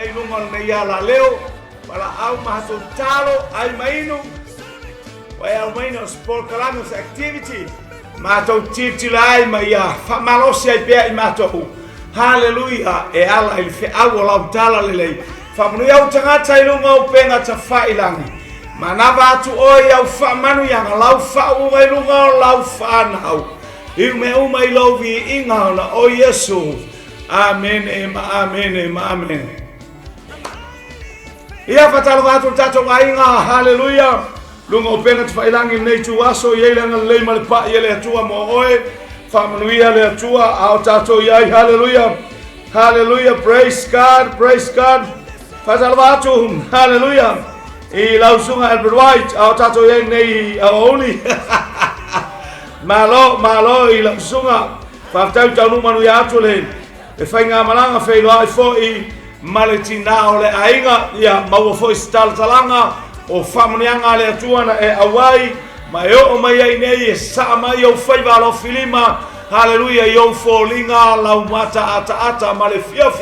ai lunga nei ala leo para au mato talo ai mainu vai au mainu sport kalanos activity mato titilai maia famalosi ai pe ai mato hallelujah e ala il fe au la tala lele famanu au tangata ilunga upenga tafailangi manava atu oi au famanu yang lau fa u ilunga lau fa nau Ilme uma ilovi inga na o Yesu. Amen, amen, amen. Ia fatalo watu tato wainga, hallelujah. Lunga upena tufailangi nei tuwaso, yeilanga leima lepa yele atua mo oe. Famanuia le atua, au tato yai, hallelujah. Hallelujah, praise God, praise God. Fatalo watu, hallelujah. I lausunga Albert White, au tato yai nei aoli. Malo i la sunga fa tau tau manu ya tole e fai nga malanga fai lo fo I maletina ole ainga ya mau fo stal talanga o famnianga le tuana e awai ma yo o mai ai nei sa ma yo fai valo filima hallelujah yo fo linga la mata ata male fia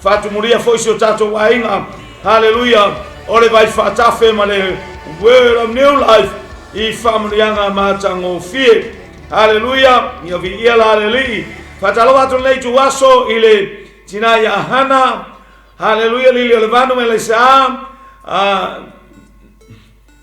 fa tu muria fo so tato ainga hallelujah ole vai fa tafe male word of new life I familianga matango fie hallelujah yo vi ia la leli fatalo watu nei tuwaso ile tina ya hana hallelujah lili olevano melesa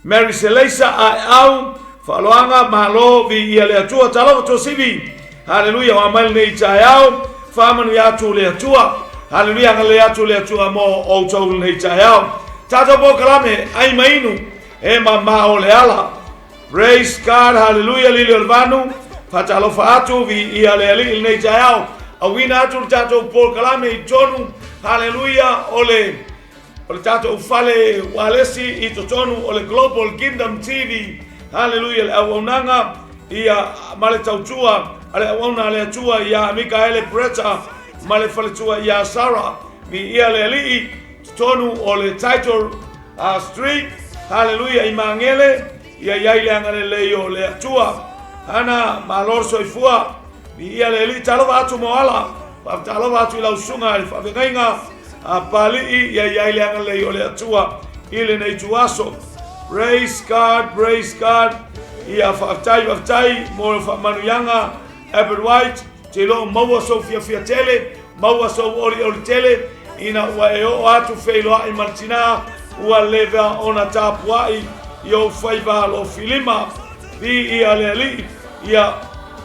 Mary Selesa au faloanga malo vi ia le tua talo to sibi hallelujah wa mal nei tayao famanu ya tu le tua hallelujah le atu le tua mo o to nei tayao tato bokalame ai mainu e mama ole ala. Praise God, hallelujah, lili olvanu, fatalo faatu vi ia le ali nei jayao, awina atu tato por kalame I tonu, hallelujah, ole tato ufale walesi I totonu ole Global Kingdom TV, hallelujah, awananga ia male tautua, ale awana le tua ia Mikaele Breta, male fale tua ia Sarah, vi ia le ali tonu ole title street, hallelujah, imangele. Ia yaile angale leo le atua ana malor soifua ia le li talo atu moala pa talo atu la usunga fa venga apali ia yaile angale leo le atua ile nei tuaso. Praise God ia fatai mo fa manuyanga Albert White telo mawa Sofia Vaitele mawa so ori tele ina wa eo atu feilo I martina wa leva ona tapuai yo faiva lo filima vi ia le ali ia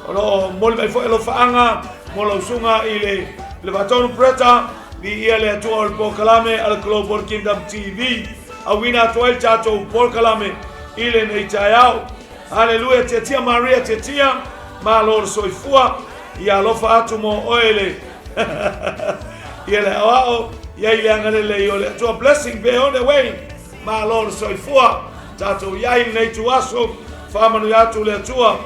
lo mol mai foi lo faanga molo sunga ile le baton preta vi ia le atual pokalame al Global Kingdom TV awina toel chato pokalame ile nei tayao hallelujah tetia Maria tetia malor soifua ia lo faatu mo oele ile awao ia ile angale le yo le to blessing be on the way malor soifua tato yai nei tuaso famanu yatu le tua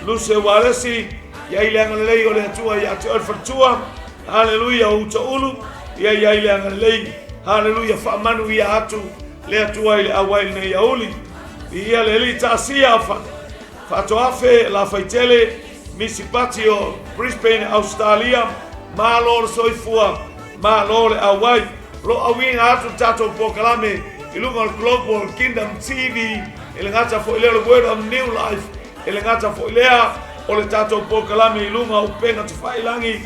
Uțōʟᴇsɪ yai le angale le tua ya te orfatua hallelujah Uțōʟᴜ yai le angale hallelujah famanu ya atu le tua ile awai nei yauli ia le li tasia fa toafe la Vaitele Municipatio Brisbane Australia malor soifua malor awai lo awin atu tato pokalame ilunga Global Kingdom TV ilingata fo ile word of new life ilingata fo ile ole tato pokalame ilunga upenga tufailangi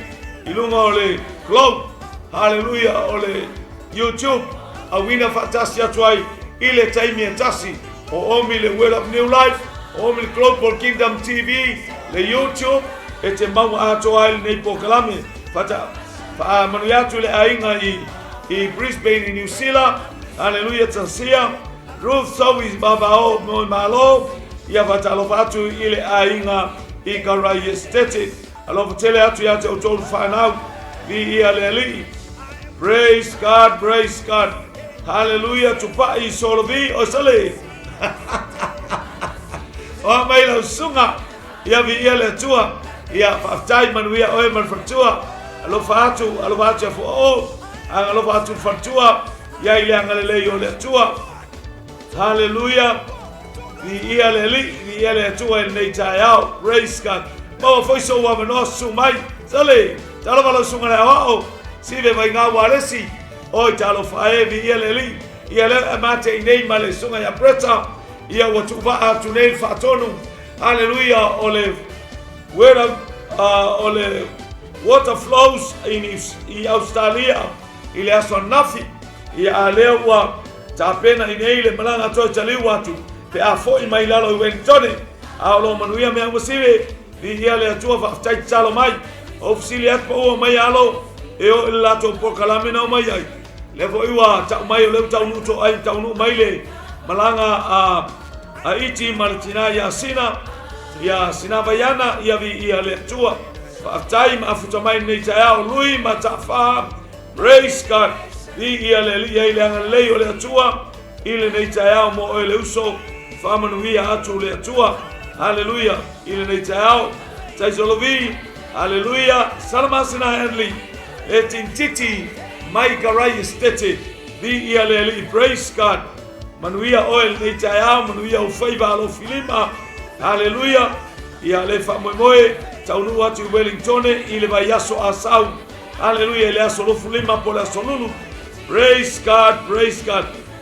ilunga ole globe hallelujah ole YouTube awina fantasia twai ile taimi tasi o omi le word of new life omi Global Kingdom TV le YouTube ete mau ato ai nei pokalame fata fa manuyatu le ainga I Brisbane in New Zealand hallelujah tansia Ruth Sowis babao mo malo ia vatalo fatu ile ainga I Karai Estate alo vatele atu ya te utolu fanau vi ia leli. Praise God hallelujah tupai solovi osale o mai la sunga ia vi ia le tua ia fatai manuia o man fatua alo fatu fo o alo fatu fatua ia ile angale yo le tua hallelujah vi ia le tua nei tayao. Praise God mo foi so wa no sumai sale talo malo sunga la o si ve vai nga walesi oi talo fae vi ia le li ia le mate nei male sunga ya preta ia watu va tu nei fatonu hallelujah ole where ole water flows in Australia ile aso nafi ia lewa tapena nei le malanga to chali watu pe afo i mai lalo i Wellington alo manuia me angosive vi ia le atua fa tai chalo mai ofisili at po mai alo e o la to po kalamina mai ai le vo iwa ta mai le ta nu to ai ta nu mai le malanga a iti martina ya sina bayana ia vi ia le atua fa tai ma futa mai nei ta lui ma ta fa praise God vi ia le ia le o le atua ile nei ta mo le uso fa manuia atu le atua hallelujah ile nei ta Taisolovi, hallelujah, Salmasina Henley, Etintiti, Maikarai Stete, Be Ialeli, praise God, Manuia oil, Netayam, Manuia Ufaiva, Filima, hallelujah, Ialefa Moe, Taunua to Wellington, Ileva Yaso Asau, hallelujah, Leasolo Fulima, Pola Solulu, praise God,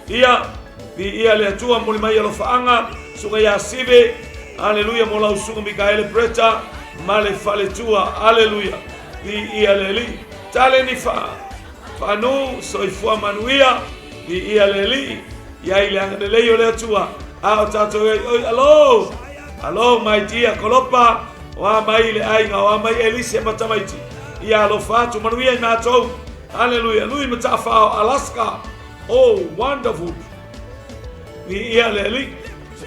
Ia, the Ialetua, Molimaya Lofanga, Sugaya Sibe, hallelujah, Mola Usunga Mikael Preta, Male faletua, hallelujah. Vi ialeli, taleni fa nu soifua manuia, vi ialeli, ya ilang de leyo le tua. Tato hello, my dear Kolopa, wa mai le ainga, wa mai Elise matamaiti. Ia lo fatu manuia na to. Hallelujah. Lui matafa Alaska. Oh, wonderful. Vi ialeli,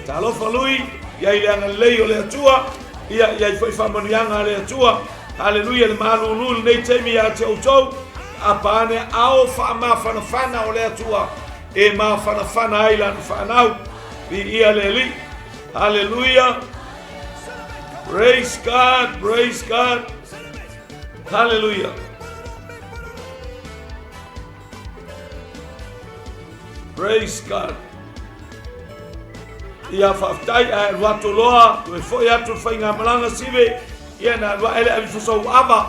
talo fa lui, ya ilang leyo le tua. Ia foi famanianga le tua hallelujah le malulu nei temi ya te autou apane ao fa ma fana o le tua e ma fana island fanau vi ia le li hallelujah praise God hallelujah praise God. Ia faftai a watu loa tu foi atu fainga malanga sibe ia na wa ele a F쏘ᴜᴜᴜ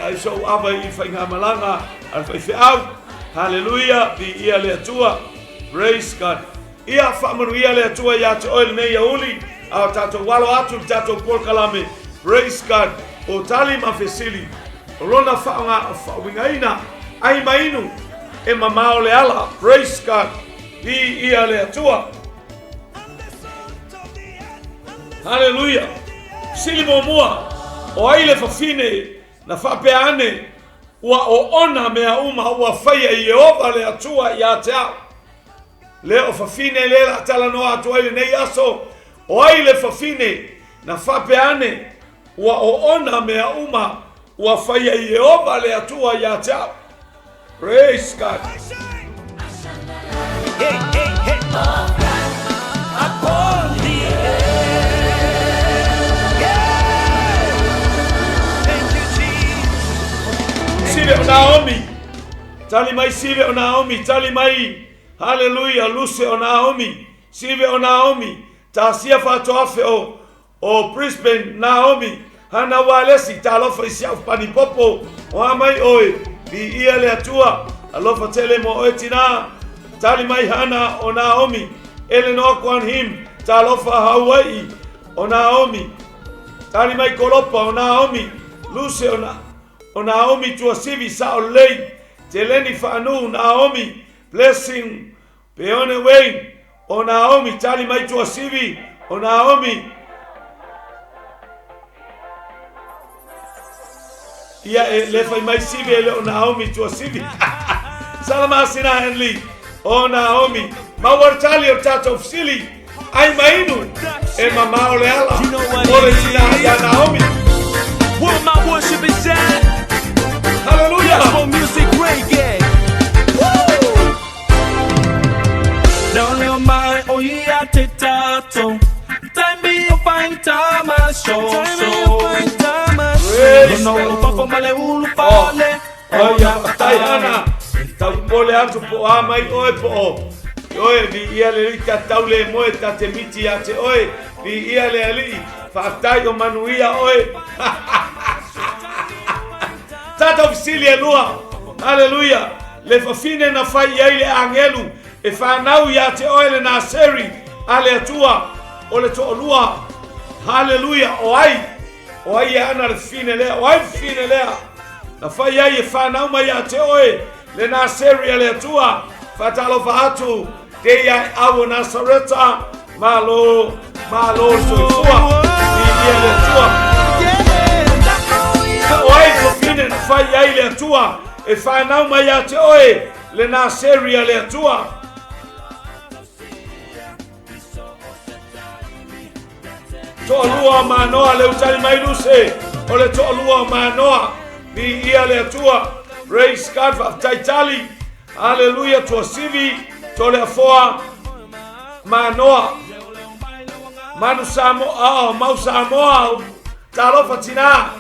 ai so aba i fainga malanga al fai au hallelujah bi ia le tua praise God ia fa manu ia le tua ya te oil nei uli a tato walo atu tato por kalame praise God o tali mafesili rona fa nga wingaina ai mainu e mama ole ala praise God bi ia le tua hallelujah. Silimo mua o aile fafine na fapeane wa o ona mea uma wa faya Yehova le atua ya tea le o fafine le la tala no atu aile nei aso o aile fafine na fapeane wa o ona mea uma wa faya Yehova le atua ya tea praise God. Hey. Upon the Naomi, tali mai sive o Naomi, tali mai, hallelujah, luce o Naomi, sive o Naomi, tasia fatoafe o Brisbane Naomi, hana walesi talofa isiaf panipopo, o amai oe, vi ia le atua, alofa tele mo oetina, tali mai hana o Naomi, Eleanor Kwan him, talofa Hawaii o Naomi, tali mai Kolopa o Naomi, luce o Naomi tua sivi sa o lei teleni fanu Naomi blessing peone Wayne o Naomi tali mai tua sivi o Naomi ia le fai mai sivi le o Naomi tua sivi salama sina Henley o Naomi ma wartali o tato ofsili ai mainu e mama o le ala o le sina ya Naomi where my worship is at. Hallelujah. For music reggae. Don't let my oya tetato. Time me up find time a show. No papa male ulu pale. Oh ya tayana. Taupole atu po amai oe po. Oe vi ia le rika taule moe tate miti ate oe. Vi ia le ali. Fatai o manuia oe. Tata ofisili lua. Hallelujah. le fafine na fai ai le angelu e whanau ia te oele na seri ale atua o le to'olua. Haleluia, o ai e ana le fine lea, o ai fine lea na fai ai e whanau mai a te oe le na seri ale atua whatalofa atu te ia au Nasareta malo soifua i le atua. O ai fafine na fai ai le atua e whanau mai a te oe le na seri ale atua. To'alua manoa le utali mai luse o le to'alua manoa vi ia le atua. Praise God for Vaitele. Hallelujah to sivi to le foa manoa manu samo mau samo talofa tina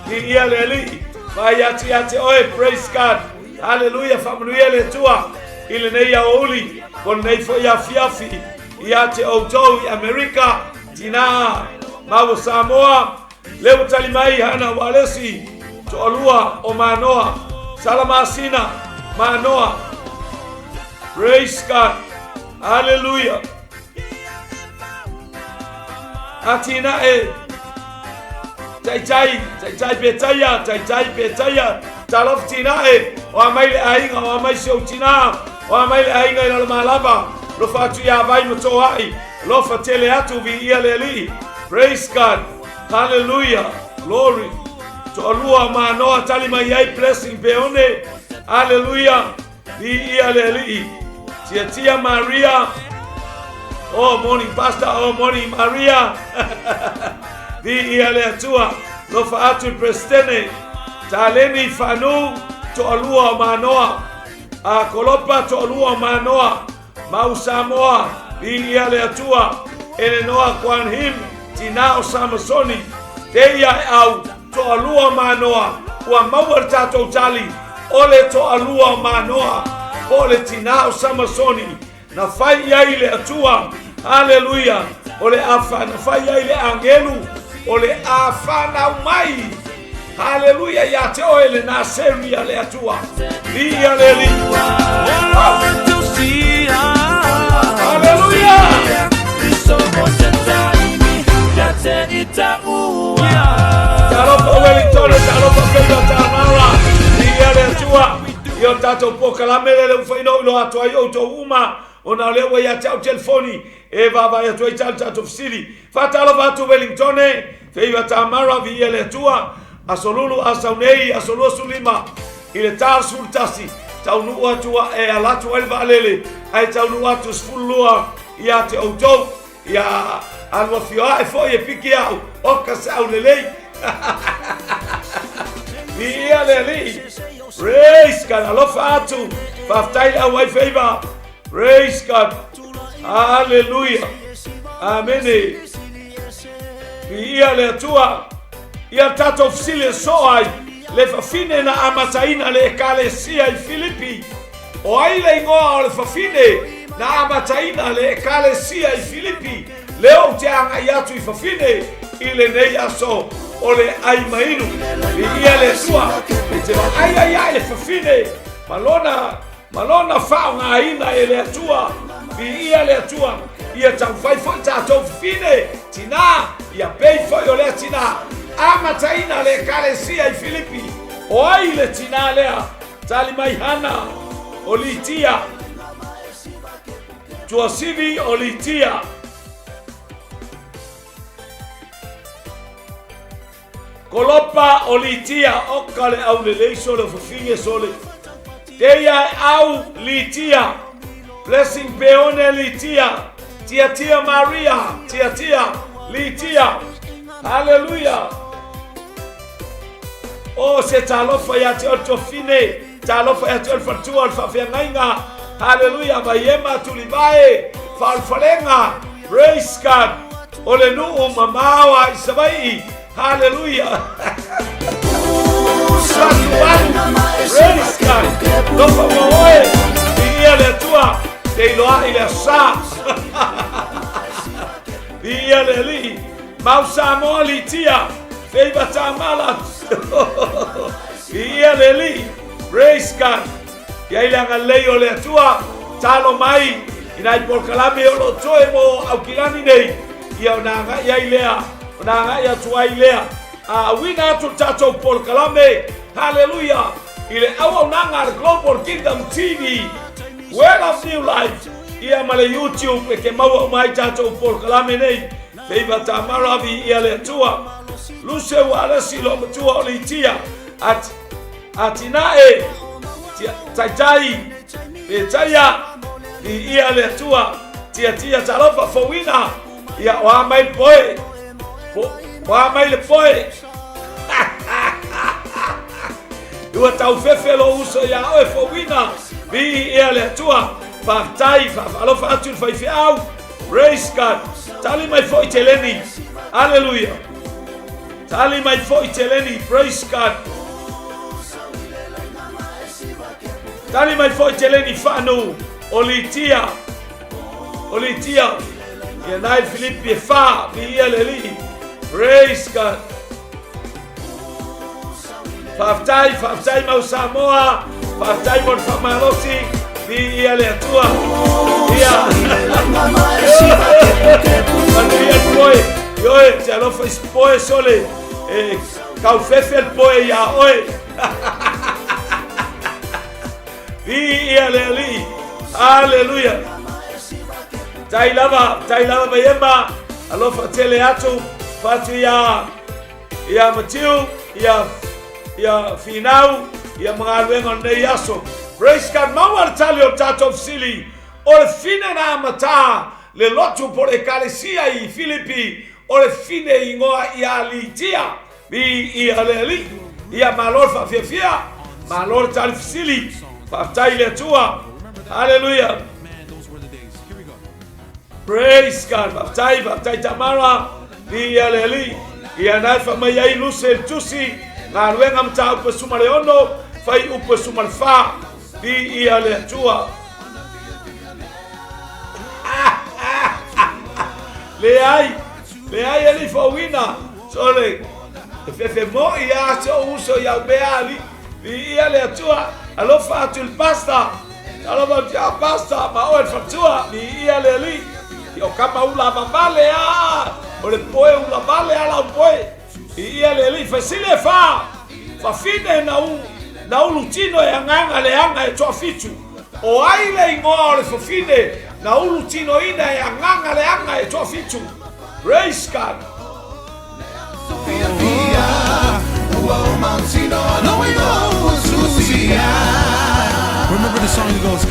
vi ia le li vai ati oi. Praise God. Hallelujah family le tua ile nei ya oli con nei fo ya fiafi ia te auto i America tina mau Samoa le utali mai hana walesi to alua o manoa salamasina manoa. Praise God. Hallelujah. Atina tai betaya talof tina o amaile ainga o amai so tina o amaile ainga ila malava lo fatu ya vai moto ai lo fatele atu vi ia leli. Praise God. Hallelujah. Glory to alua manoa tali mai ai blessing beone. Hallelujah. Vi ia leli tia Maria. Oh morning pastor, oh morning Maria. Vi ia le atua lo fatu prestene taleni fanu to alua manoa a kolopa to alua manoa mau Samoa vi ia le atua ele noa kwan him tinao Samasoni te ia au to alua manoa wa mawar tato tali ole to alua manoa ole tinao Samasoni na fai ia ile atua. Hallelujah. Ole afa na fai ia ile angelu ole afana mai. Hallelujah ya te oele na seri ale atua ia le li. Hallelujah. Talofa Wellington, talofa Pedro Tamara ia le atua io tato poca la mele le faino lo atua io to uma ona le wa ya tau telefoni e baba ya toi tato fsili fatalo vatu Wellington feiva Tamara via le atua asolulu asaunei asolulu sulima ile tar sultasi taunu atua e alatu elva lele ai taunu atu sfulua ia te auto ia alwa fioa e foi e piki au oka saulelei ia lele. Praise God. Alofa atu Vaitele awai favor. Praise God. Hallelujah. Amen. Ia le atua ia tato ofisile soai le fafine na amataina le ekalesia i Filipi o ai le ingoa o le fafine na amataina le ekalesia i Filipi leo te anga iatu i fafine ile nei aso o le ai mainu ia le sua te ai le fafine malona fao nga ina ele atua ia le atua ia tau fai foi tato fine tina ia pei foi o le tina amataina le kalesia i Filipi o ai le tina lea tali mai hana olitia tua sivi olitia kolopa olitia okale au le leiso le fufinge sole teia au litia blessing beone litia tia Maria tia litia. Hallelujah. Oh se talofa ya te oto fine talofa ya te olfatua olfafengainga. Hallelujah. Bayema tulibae falfalenga. Praise God. Ole nuu mamawa isabai. Hallelujah. Praise God. Lofa maoe ia le tua te iloa ile sa. Ia le li mau Samoa litia feiva tamala. Ia le li. Praise God. ia ile ngalei o le atua talo mai ina I polkalame o lo toe mo au kilani nei ia ona ia ilea ona ia tua ilea a wina tu tato polkalame hallelujah ile au nanga Global Kingdom TV Word of New Life ia male YouTube ke mau mai tato polkalame nei feiva tamaravi ia le tua 𝐿𝐿𝑇𝐿 lo tua o le tia atinae taitai petaya ia le tua tia talofa fowina ia wa mai poe wa mai le poe dua tau fefe lo uso ia o fowina vi ia le tua partai fa alofa atu fa au praise God tali mai foi teleni hallelujah tali mai foi teleni praise God tali mai foi teleni fanu olitia ia nai Filipi fa vi ia le li praise God Faftai mau Samoa Faftai mon famalosi vi ia le tua ia ia poe yoe te alofa poe sole kau fefe poe ia oe vi ia le li hallelujah tai lava bayema alofa tele atu fatu ia matiu ia finau ia mangaluenga nei aso praise God mawar tali o tato fsili o le fine na mata le lotu por ekalesia I Filipi o le fine ingoa ia litia vi ia leli ia malor fa fia malor tali fsili fa taile tua hallelujah praise God fa tamara vi ia leli ia nafa mai ai lusel tusi ngaluenga mta upe sumareono fai upe sumarfa vi ia le tua le ai ele fowina sole fefe mo ia so uso ia beali vi ia le tua alofa atul pasta alofa tia pasta ma o fatua vi ia le li io kama ula babale o le poe ula bale ala poe ia le li fasile fa fine na ulutino ya nganga le anga e toa fitu o ai le ingoa o le fine na ulutino ina ya nganga le anga e toa fitu praise God remember the song that goes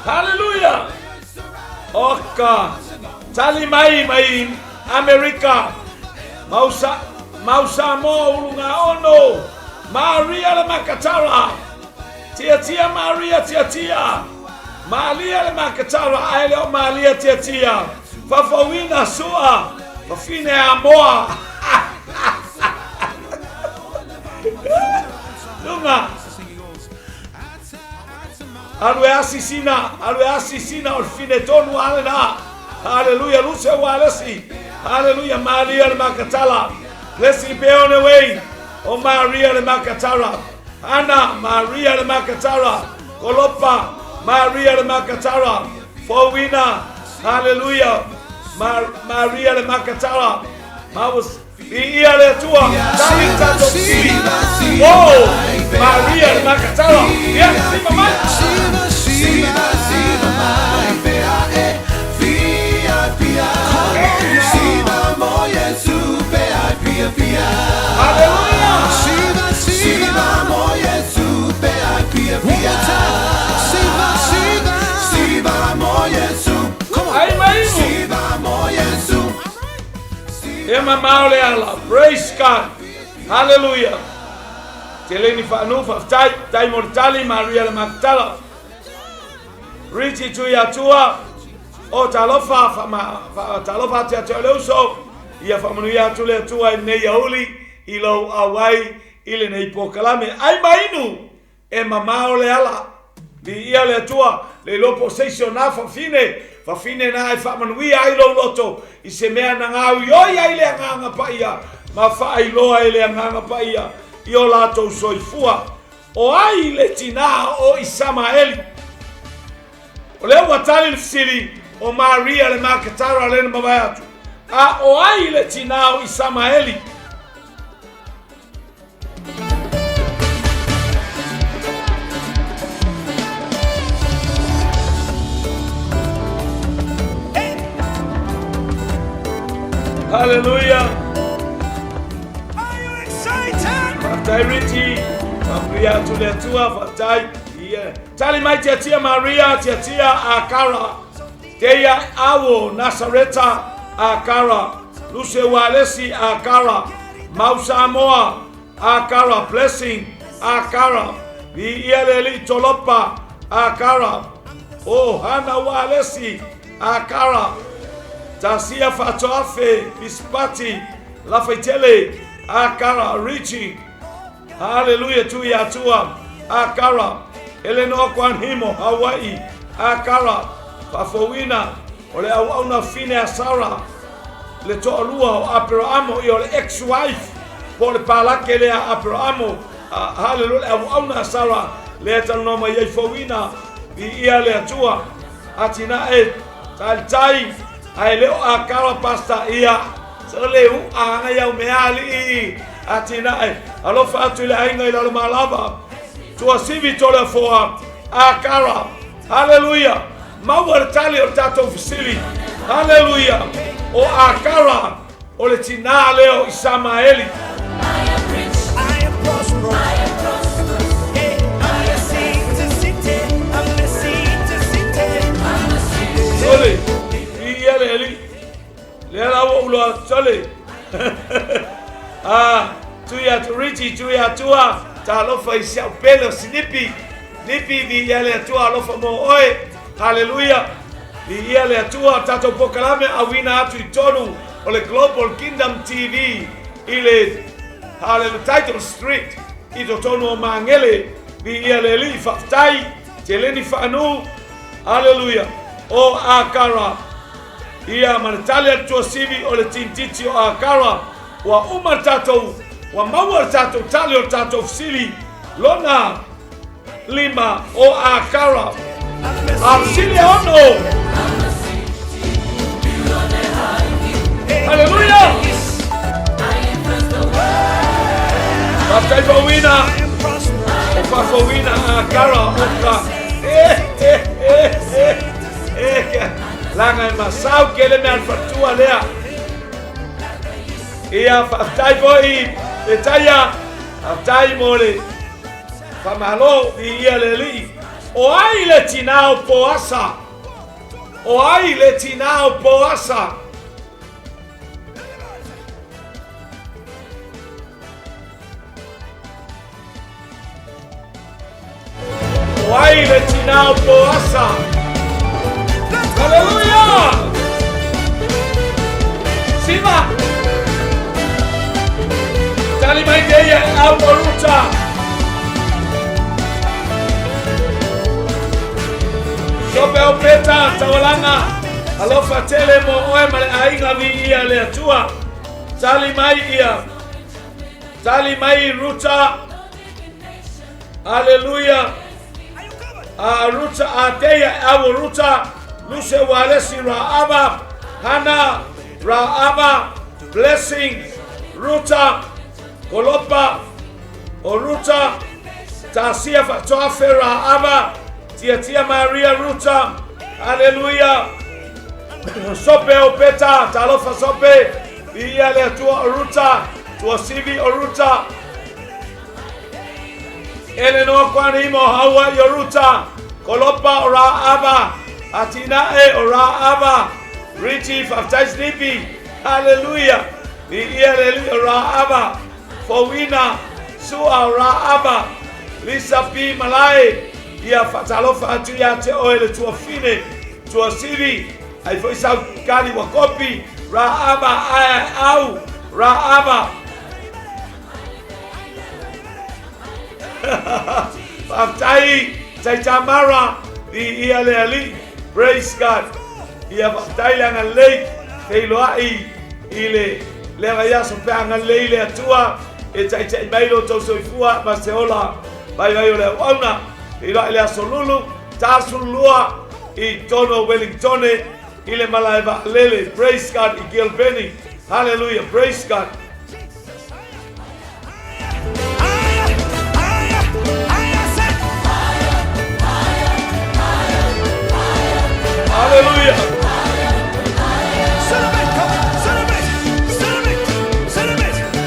hallelujah oka tali mai America mausa mo ulunga ono Maria le makatara tia Maria tia Maria le makatara aile o Maria tia fafawina sua fafine amoa lunga alwe asisina o fine tonu alena hallelujah 𝐿𝐿𝑇𝐿 hallelujah Maria le makatala let's be on the way o Maria le makatara Ana Maria le makatara Kolopa Maria le makatara fowina hallelujah Maria le makatara Maus ia le tua Talita dosi oh Maria le makatara yes siva mai hallelujah Siva moye super Siva moye super ai mai Siva moye super Ema maule ala praise God hallelujah teleni fanu tai mortali Maria le makatala richi tu ya tua o talofa talofa tia teoleuso ia famanuia tu le tua nei yauli ilo awai ile nei pokalame ai mainu e mamao le ala vi ia le tua le lopo seisio na fafine na e whamanuia ai lo loto i se mea na ngau i oi ai le anganga pa ia ma whaailoa e le anganga pa ia i o lātou soifua o ai le tina o Isamaeli o leo watali le fisili o Maria le makatara le na mawai atu a o ai le tina o Isamaeli Hallelujah. Are you excited? Fatai Richie, Maria to the tour, Fatai, yeah. Tali mai tia Maria, tia Akara, Teia Awo, Nasareta, Akara, 𝐿𝐶𝐿𝐿 Akara, Mausa Moa, Akara, Blessing, Akara, Vieleli Tolopa, Akara, Oh, Hana 𝐿𝐶𝐿 Akara, Tasia Fatoafe, Bispati, Vaitele, Akara, Richie, Hallelujah to Yatua, Akara, Eleanor Kwanhimo, Hawaii, Akara, Fafowina, Ole Auna Fine Sara, Le Toalua, Abrahamo, your ex-wife, Por Palakele, Abrahamo, Hallelujah, Auna Sara, Leta Noma Yefowina, Via Letua, Atina Ed, Taltai, ai leo Akara pasta ia so leo anga ya meali atina ai alo fatu le ainga ila le malava tu asivi tola for Akara hallelujah mawar tali o tato fisili hallelujah o Akara o le tina leo Isamaeli I am prosperous. Hey, I'm the seed to city. I'm the seed to city. Sole Eli Lela wo sole tuya to Richie tuya tua ta lo fa isia pelo snippy nipi vi yale tua lo fa mo oi hallelujah vi yale tua tato pokalame awina atu itonu o le Global Kingdom TV ile hallelujah title street ito tonu o mangele vi yale li faftai teleni fanu hallelujah o Akara ia martalia to sivi o le tintiti o Akara wa umartato wa mawartato talio tato sili lona lima o Akara sili ono hallelujah Fafowina o Fafowina Akara oka Langa masau kele me alfatua lea ia fatai voi detaya fatai mole famalo ia leli o ai le tinao poasa o ai le tinao poasa o ai le tinao poasa Hallelujah! Sima! Tali mai deia au ruta. Sope o peta tawalanga. Alofa tele mo oe male ainga vi ia le atua. Tali mai ia. Tali mai ruta. Hallelujah! Ruta ateia au ruta. 𝐿𝐶𝐿𝐿 Raaba, Hana, Raaba, Blessing, Ruta, Kolopa, Oruta, Tasia Fatoafe Raaba, Tia Maria Ruta, Hallelujah. Sope opeta, talofa sope, via le tua Ruta, tua sivi Oruta, Eleanor Kwanhimo Hawa Yoruta, Kolopa Raaba. Atina Raaba, Richie Faftai Sleepy, Hallelujah, the Raaba, Fowina, Sua Raaba, Lisa P. Malai, Ia Fatalofa Atiate Oil to a Fine, to a city, I voice out Kali Wakopi, Raaba, Au, Raaba. Faftai, Tamara, ia le ali. Praise God. Ia Vaitele nga lei, feiloai, ile le raya so pe nga lei le atua, e tai mailo 𝐿𝐿𝑠ōᴜᴜ ma se ola, vai le wauna, ila le asolulu, tasulua, I tono Wellingtone, ile malaiva lele. Praise God, I Gilbeni. Hallelujah, praise God. Hallelujah.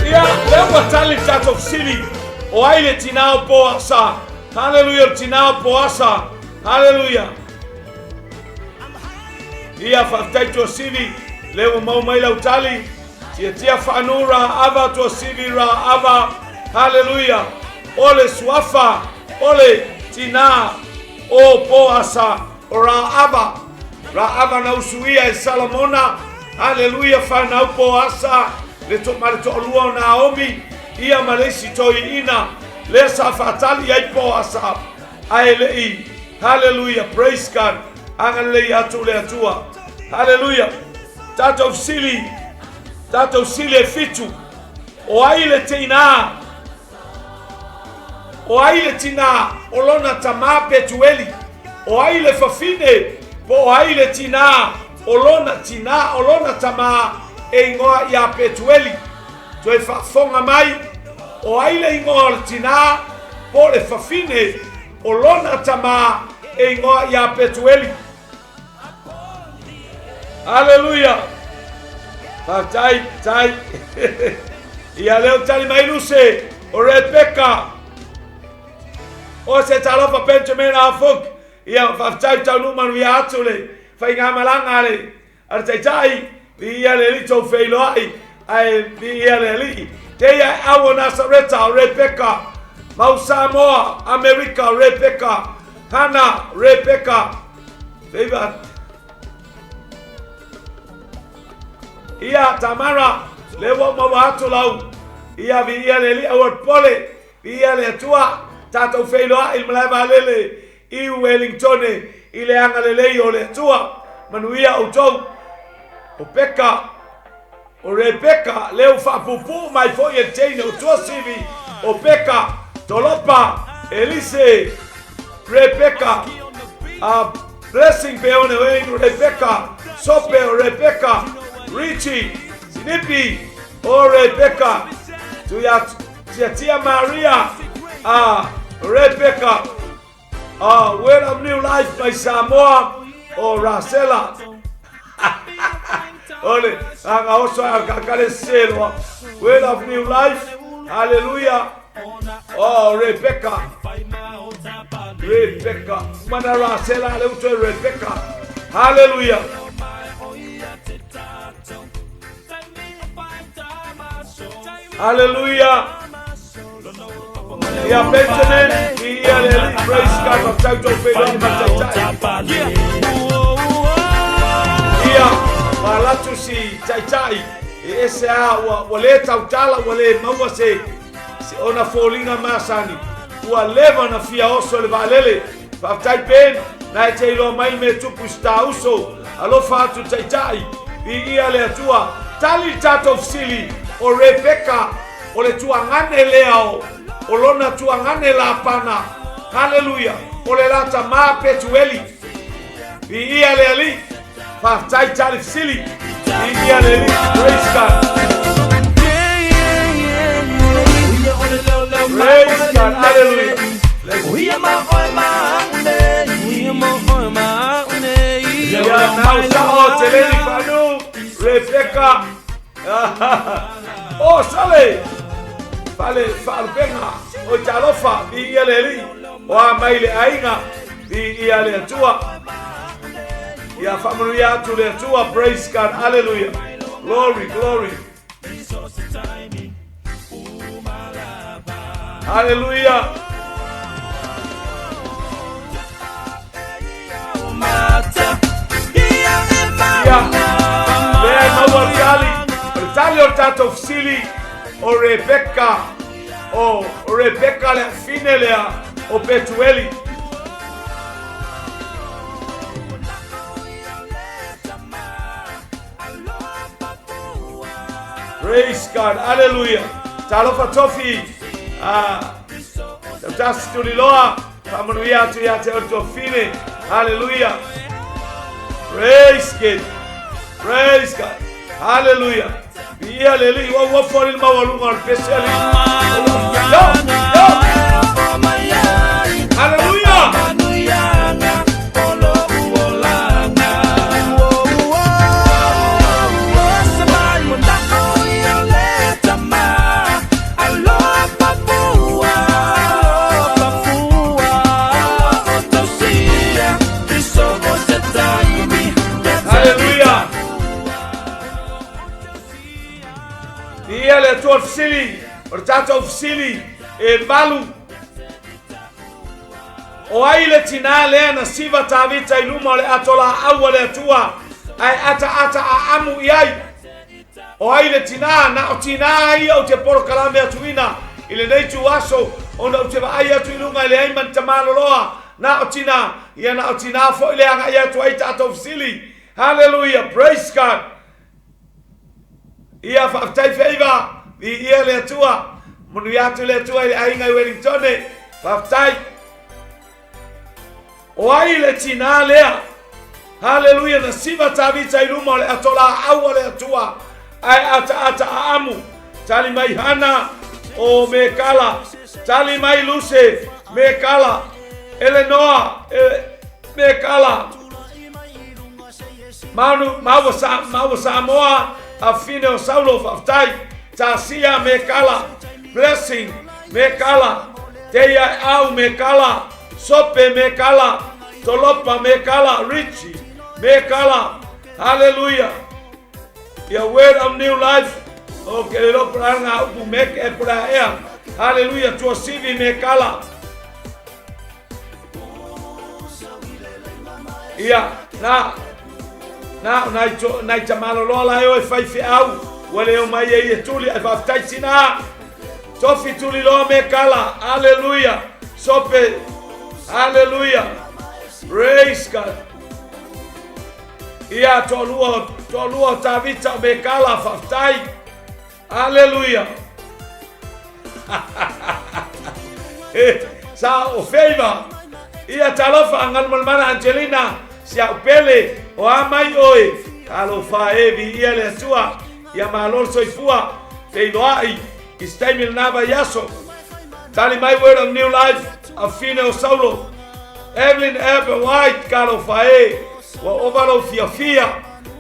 Yeah, lewa tali tato sili. O aile tinao poasa. Hallelujah, tinao poasa. Hallelujah. Ia fatai to sili. Lewa mau mai lau tali. Tia fanura ava to sili ra ava. Hallelujah. Ole swafa. Ole tina. O poasa. Ra ava. Raava na usuia e Salomona. Hallelujah, whanau poasa. Le to mare to olua o Naomi. Ia malesi toi ina. Le sa fatali ai poasa. Ai lei. Hallelujah, praise God. Anga lei atu le atua. Hallelujah. Tato sili e fitu. O aile tina. O aile tina. Olona tama petueli. O aile fafine. Po aile tina, olona tama e ingoa ia petueli. To e whafonga mai, o aile ingoa tina, po le whafine, olona tama e ingoa ia petueli. Hallelujah. Tai. Ia leo tali mai luse, o Rebecca. O se talofa Benjamin Afuk. Ia whaftai tau numanu ia atule, whai ngā malanga le, ar taitai, ia le li tau whailoai, ai ia le li. Te ia awa Nasareta, Rebecca, Mau Samoa, America, Rebecca, Hana, Rebecca, Favorite. Ia Tamara, le wa mawa atulau, ia le li awar pole, ia le tua, tatou whailoai, il malaiva lele, I Wellingtone, I le anga lelei o le tua, manuia o tau, o Peka, o Rebecca, leo whapupu mai foi e teine o tua sivi, o Peka, Tolopa, Elise, Rebecca, a blessing pe one o Rebecca, Sope o Rebecca, Richie, Snippy, o Rebecca, tia Maria, Rebecca, Word of New Life by Samoa o Racela. Ole, anga oso akakale selo. Word of New Life. Hallelujah. Oh, Rebecca. Mana Racela le uto Rebecca. Hallelujah. Hallelujah. Ia Benjamin, ia le praise God of Tauto Pedro Mataitai. Ia malatu si Taitai. Ese a wale tautala wale maua se ona folinga masani. Ua leva na fia oso le valele. Faftai pen na te ilo mai me tupu stauso. Alo fatu Taitai. Ia le atua tali tato fsili o Rebecca o le tua ngane leao. Olona tuangane la pana. Hallelujah. Ole lata ma petueli. Ia le ali. Faftai tali fsili. Ia le ali. Praise God. Praise God. Hallelujah. We are my Rebecca. Oh, sale. Fale falbenga o talofa ia le li o maile ainga ia le tua ia familia tu le tua. Praise God. Hallelujah. Glory. Hallelujah. Le no Italy o tato fsili o Rebecca, le finelea o petueli. Praise God. Hallelujah. Talofa tofi. Just to the Lord. Hallelujah. Hallelujah. Praise God. Praise God. Hallelujah. Hallelujah. What for in Mawalunga especially? Hallelujah. Le tuo fsili, portato fsili e balu. O ai le tina le na siva tavita iluma le atola awale tua ai ata amu iai. O ai le tina na o tina ai o te por kalame atuina ile nei tu aso ona o te vai atu ilunga le ai man tamalo loa na o tina ia na o tina fo ile anga ia tu ai tato fsili. Hallelujah, praise God. Ia faftai favor ia le tua munuiatu le tua ai ngai Wellington faftai o ai le tina lea. Hallelujah, na siva tavita iluma le atola awa le tua ai ata amu tali mai hana o mekala tali mai luse mekala Eleanor mekala mau Samoa afine o Saulo faftai tasia mekala blessing mekala teia au mekala sope mekala tolopa mekala richi mekala. Hallelujah. Your word of new life. Okay, lo pranga u mek e pra ea. Hallelujah. Tu sivi mekala. Ia na nai tamalo lola yo e fai fi au wale o mai e tuli e faftai sina tofi tuli lo mekala. Hallelujah. Sope. Hallelujah. Praise God. Ia tolua tavita mekala faftai. Hallelujah. Sa o favor. Ia talofa ngal malmana Angelina sia upele o amai oi kalo faevi ia le tua ia malor soifua feiloai istaimil nava yaso tali my word of new life afine o Saulo Evelyn Ever White kalo fae o ovalo fia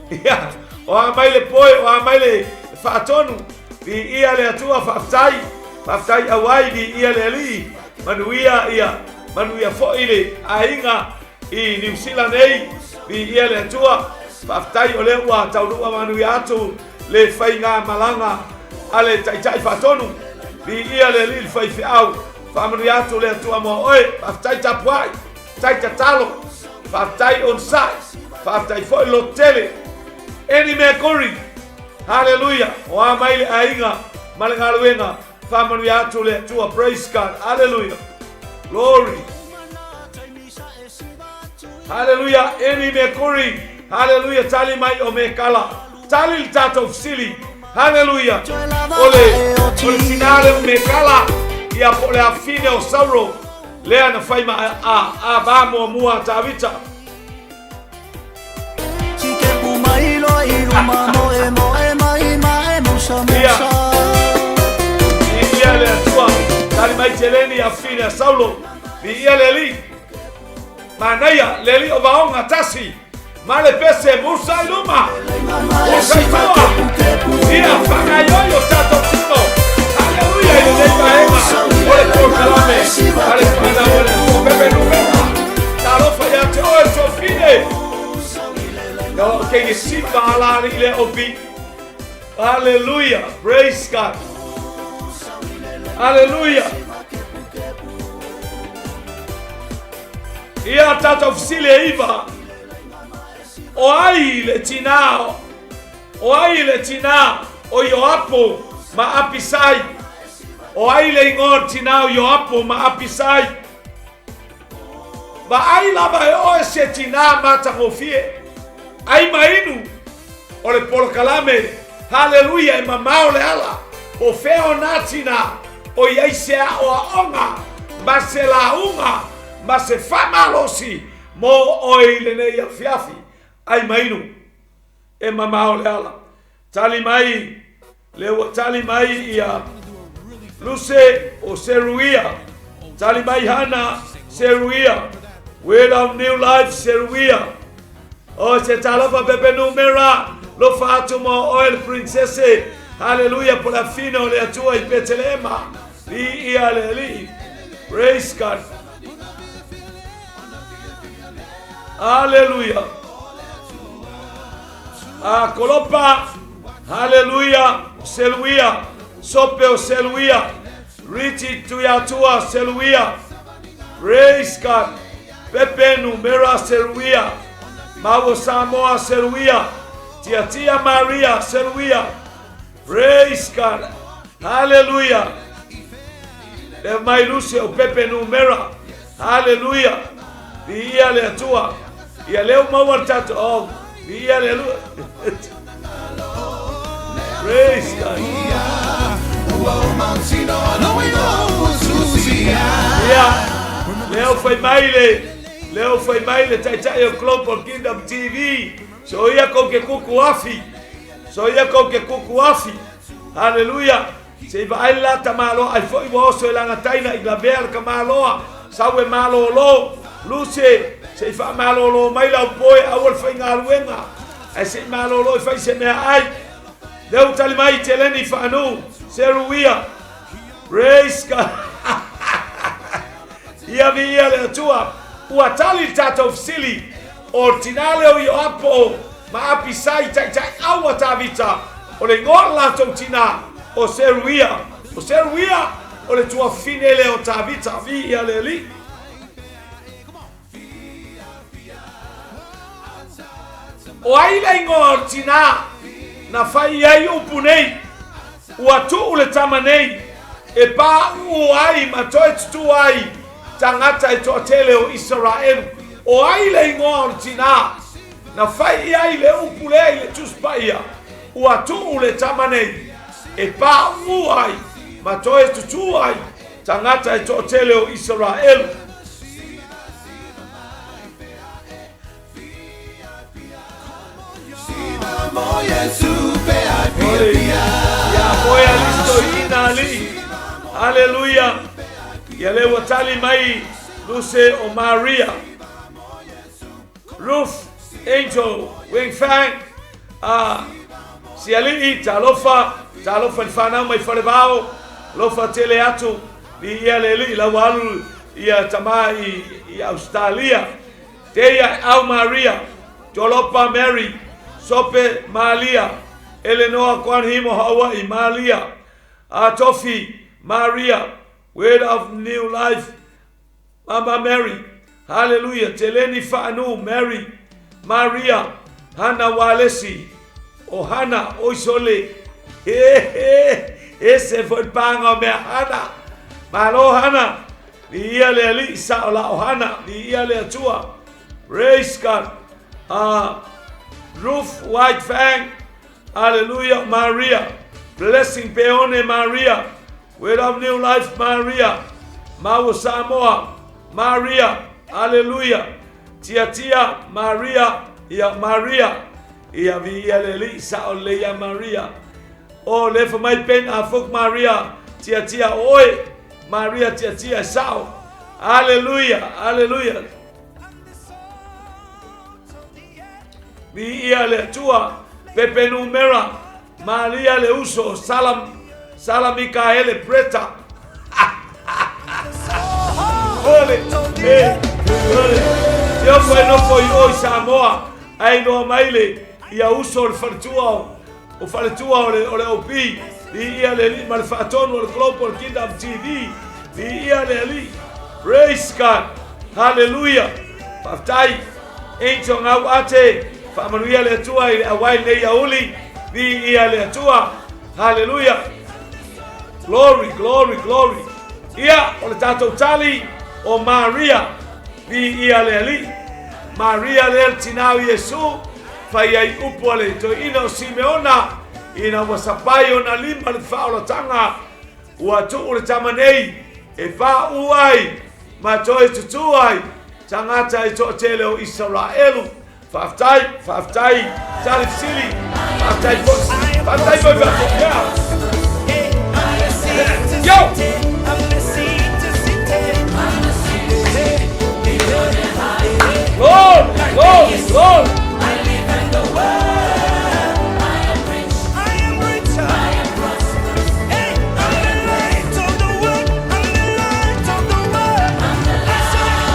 ia o amai le poi o amai le fatonu vi ia le tua faftai awai vi ia le li manuia ia manuia foile ainga i New Zealand ei vi ia le tua faftai o le ua taurua manuia atu le fainga malanga ale tai fatonu vi ia le li fai fiau famanuia atu le tua mo oi faftai tapuai tai tatalo faftai on size faftai foi lotele eni me kori. Hallelujah. O amaile ainga malengaluenga famanuia atu le tua. Praise God. Hallelujah. Glory. Hallelujah. Eni mekuri. Hallelujah. Tali mai o mekala. Tali tato fsili. Hallelujah. Ole sinale o mekala. Ia pole afine o Sauro. Lea na faima a bamo mua tavita. Ia le tua. Tali mai teleni afine Saulo. Ia le li. Manaya leli o vaonga tasi male pese musa iluma musa itoa ia whakaioio tato tino. Hallelujah. Ile neipa ema ole por kalame ale pala ole o pepe nuvema talofa ya te oe sofine no kegi sipa alari ile obi. Hallelujah. Praise God. Hallelujah. Ia tata ofisile iva o ai le tina o Yoapo ma apisai o ai le ingor tina o Yoapo ma apisai ba ai lava e o se tina mata ngofie ai mainu o le polo kalame Haleluya, mamao le ala. O feo natina. O yaisea o aonga. Mase la unga. Mase famalosi. Mo oi le nei a fiafi. Ai mainu. E mamao le ala. Tali mai. Leo tali mai ia. Luse o seruia. Tali mai hana seruia. Word of New Life seruia. O se talofa pepe numera. Lo fato mo oil princesse. Hallelujah, por la fino le atua in Betelema. Li ali. Praise God. Hallelujah. Kolopa. Hallelujah. Seluia. Sope o seluia. Richi tuyatua seluia. Praise God. Pepe numera seluia. Mago Samoa seluia. Tia Maria seluia. Praise God. Hallelujah. Le mai luce o Pepe numera. Hallelujah. Via le tua. Ia leu mawartato. Oh. Via le lu. Praise God. Leo foi maile. Leo foi maile tai o Global Kingdom TV. Soia com que cucu afi. Soia com que cucu afi. Aleluia. Se vai lá tamalo, ai foi vosso lá na taina e la verca maloa. Saue malo lo. Luce, se fa malo lo mai la poi a vol foi ngaluenga. Ai se malo lo fai se me ai. Deu tali mai teleni fa no. Seruia. Praise God. Ia via le tua. Uatali tata ofsili. Ordinale o apo. Ma apisai tai awa tavita. O le ngorla tina. O seruia. O seruia. O le tua finele o tavita. Via le li. O aile ngor tina. Na fai ai upunei. Uatu le tamanei. E pa uai matoe tu ai. Tangata e totele o Israel. O aile ngor tina. Na fai ai le upule le tuspaia. Uatu le tamanei. E pa uai matoe tu ai. Tangata e totele o Israel. Ya listo inali. Hallelujah. Ya le watali mai Luce o Maria. Ruth Angel Wing Fang. Si ali talofa fana mai falebao. Lofa teleatu di ali la walu ya tamai ya Australia. Teia au Maria. Jolopa Mary. Sope Malia, Eleanor Kwanhimo Hawaii Malia, Atofi Maria, Word of New Life, Mama Mary, Hallelujah, Teleni Fanu Mary, Maria, Hana Walesi, Ohana Oisole, ese foi pango me Hana, Malo Hana, Via Leli Saula Ohana, Via Letua, praise God, Ruth White Fang, Hallelujah, Maria, Blessing Peone Maria, Word of New Life Maria, Mau Samoa Maria, Hallelujah, Tia Maria, Ia Maria, Ia Via Leli Saoleia Maria, Oh left my pen afuk Maria, Tia Oi, Maria Tia Sao, Hallelujah, Hallelujah. Via le tua Pepe numera Maria le uso Salam Micaele preta. Ole Io poi non poi oi Samoa ai no maile ia uso il fartua o fartua o le opi via le malfatone o Global Kingdom TV via le li. Praise God. Hallelujah. Patai Angel ngau ate Famanuia le tua i awai le yauli vi ia le tua. Hallelujah. Glory, glory, glory. Ia o le tato tali o Maria vi ia le ali. Maria le tinau Yesu fai ai upo le to ino Simeona ina wasapai ona lima le whaolatanga ua tuu le tamanei e whauai ma toi tutuai tangata e toa tele o Israelu whaftai tali sili whaftai boi Lord, I live in the world. I am rich. I am richer. I am prosperous. Hey, I'm the light of the world. I'm the light of the world. I shine.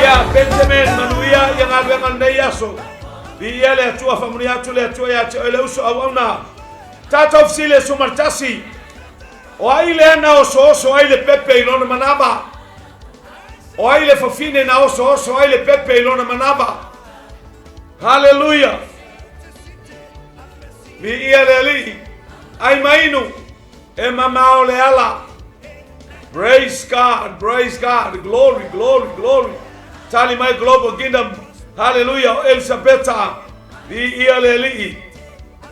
Ia Benjamin manuia ia ngaluenga nei aso. Ia le atua famuni atu le atua ia te ele uso awana. Tata ofisile sumartasi. O ai le na oso ai le pepe ilona manaba. O ai le fafine na oso ai le pepe ilona manaba. Hallelujah. Mi ia le li. Ai mainu. E mamao le ala. Praise God, glory. Tali mai global kingdom. Hallelujah. Elisabetta. Vi ia le li.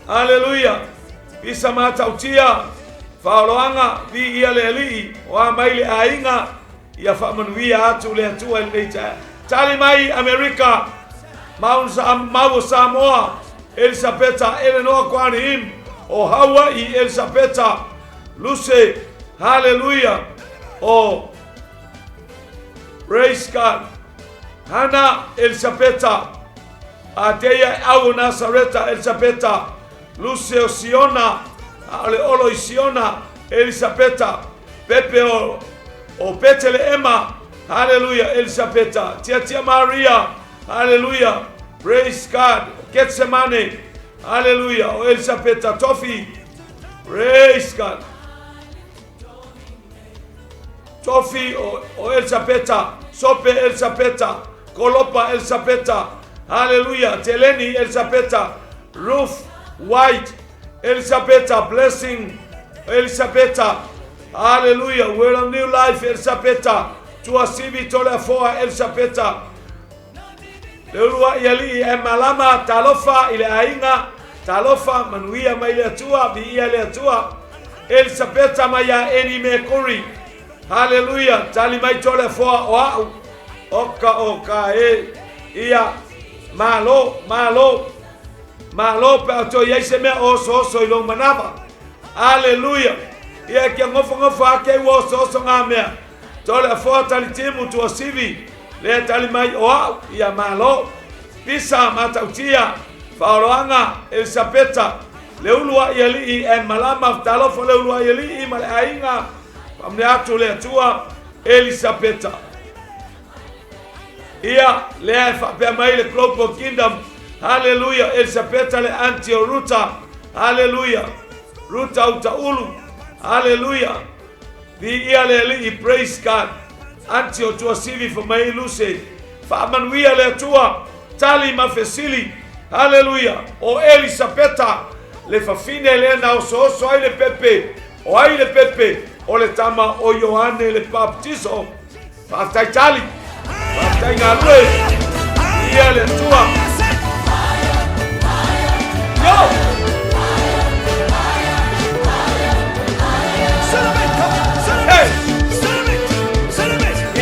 Hallelujah. Bisa mata utia. Whaoloanga vi ia le li. Wa mai le ainga. Ia whamanuia atu le atua le neita. Tali mai America. Mau Samoa. Elisabetta. Eleanor kwani him. O Hawaii Elisabetta. Luce. Hallelujah. Oh, praise God. Hana Elisabetta. Ateia au Nazareta Elisabetta. Lucio Siona. Ale olo Siona Elisabetta. Pepe o Vaitele Emma. Hallelujah Elisabetta. Tia Maria. Hallelujah. Praise God. Getsemane. Hallelujah. O Elisabetta Tofi. Praise God. Tofi o Elisabetta, Sope Elisabetta, Kolopa Elisabetta, Hallelujah, Teleni Elisabetta, Ruth White Elisabetta, Blessing Elisabetta, Hallelujah, Word of New Life Elisabetta, Tua Sivi Tola Foa Elisabetta, Leulua Iali e Malama, Talofa ile Ainga, Talofa, Manuia Maile Tua, Via Le Tua, Elisabetta Maya Eni Mekuri, Hallelujah. Tali mai tole foa o oka ia malo pe ato ia se me oso ilo manava. Hallelujah. Ia ke ngofo ake oso ngamea. Tole foa tali timu tu sivi. Le tali mai o ia malo. Pisa matautia faoroanga Elisabetta. Leulua iali e malama talofo leulua iali male ainga. Amne atu le atua Elisabetta. Ia le fa pe mai le global kingdom. Hallelujah. Elisabetta le antio Ruta. Hallelujah. Ruta utaulu. Hallelujah. Vi ia le li praise God. Antio tua sivi fa mai luce. Fa manuia le atua tali mafesili. Hallelujah. O Elisabetta le fa fine le na oso ai le pepe. O ai le pepe. O le tama o Ioane le baptizo. Whaftai tali. Whaftai ngā rue. Ia le tua. Yo! Hey!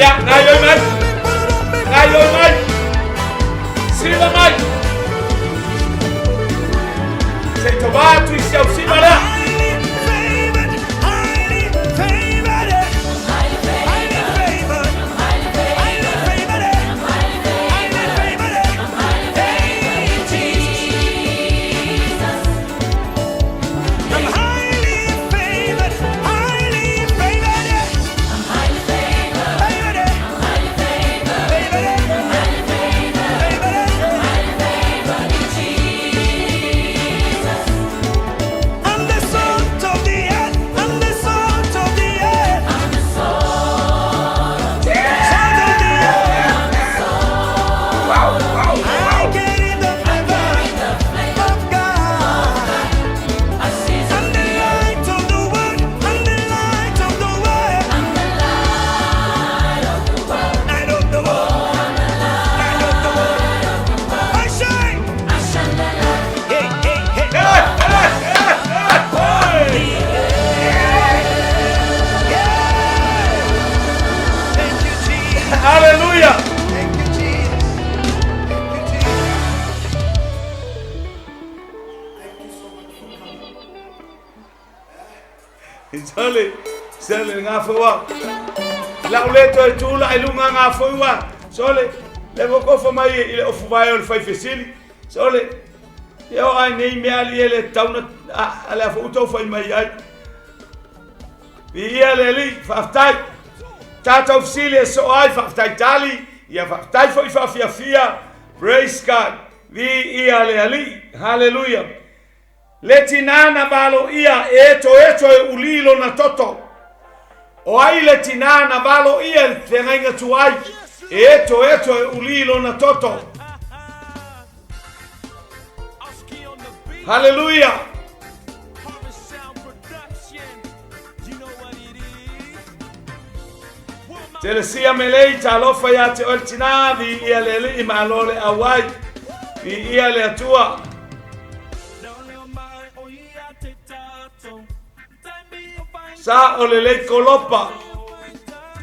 Ia, ngā ioi mai. Ngā ioi mai. Sila mai. Se tova atu i siau simara. I'm the Sele ngā whaua. La uleto e tūla e lunga ngā whaua. Sole, le wokofo mai I le ofu vai o le whaiwhesili. Sole, Eo ai nei mea li ele tauna ale a whautou whai mai ai. Vi ia le li, whaftai. Tātou fsili e so ai, whaftai tali. Ia whaftai whai whawhiawhia. Praise God. Vi ia le ali. Hallelujah. Le tinana valo ia eto e ulilo na toto. O ai le tinana valo ia te ngainga tu ai. Eto e ulilo na toto. Hallelujah. Telesia melei talofa ya te oltina vi ia le imalole awai vi ia le atua. Sa o le lei kolopa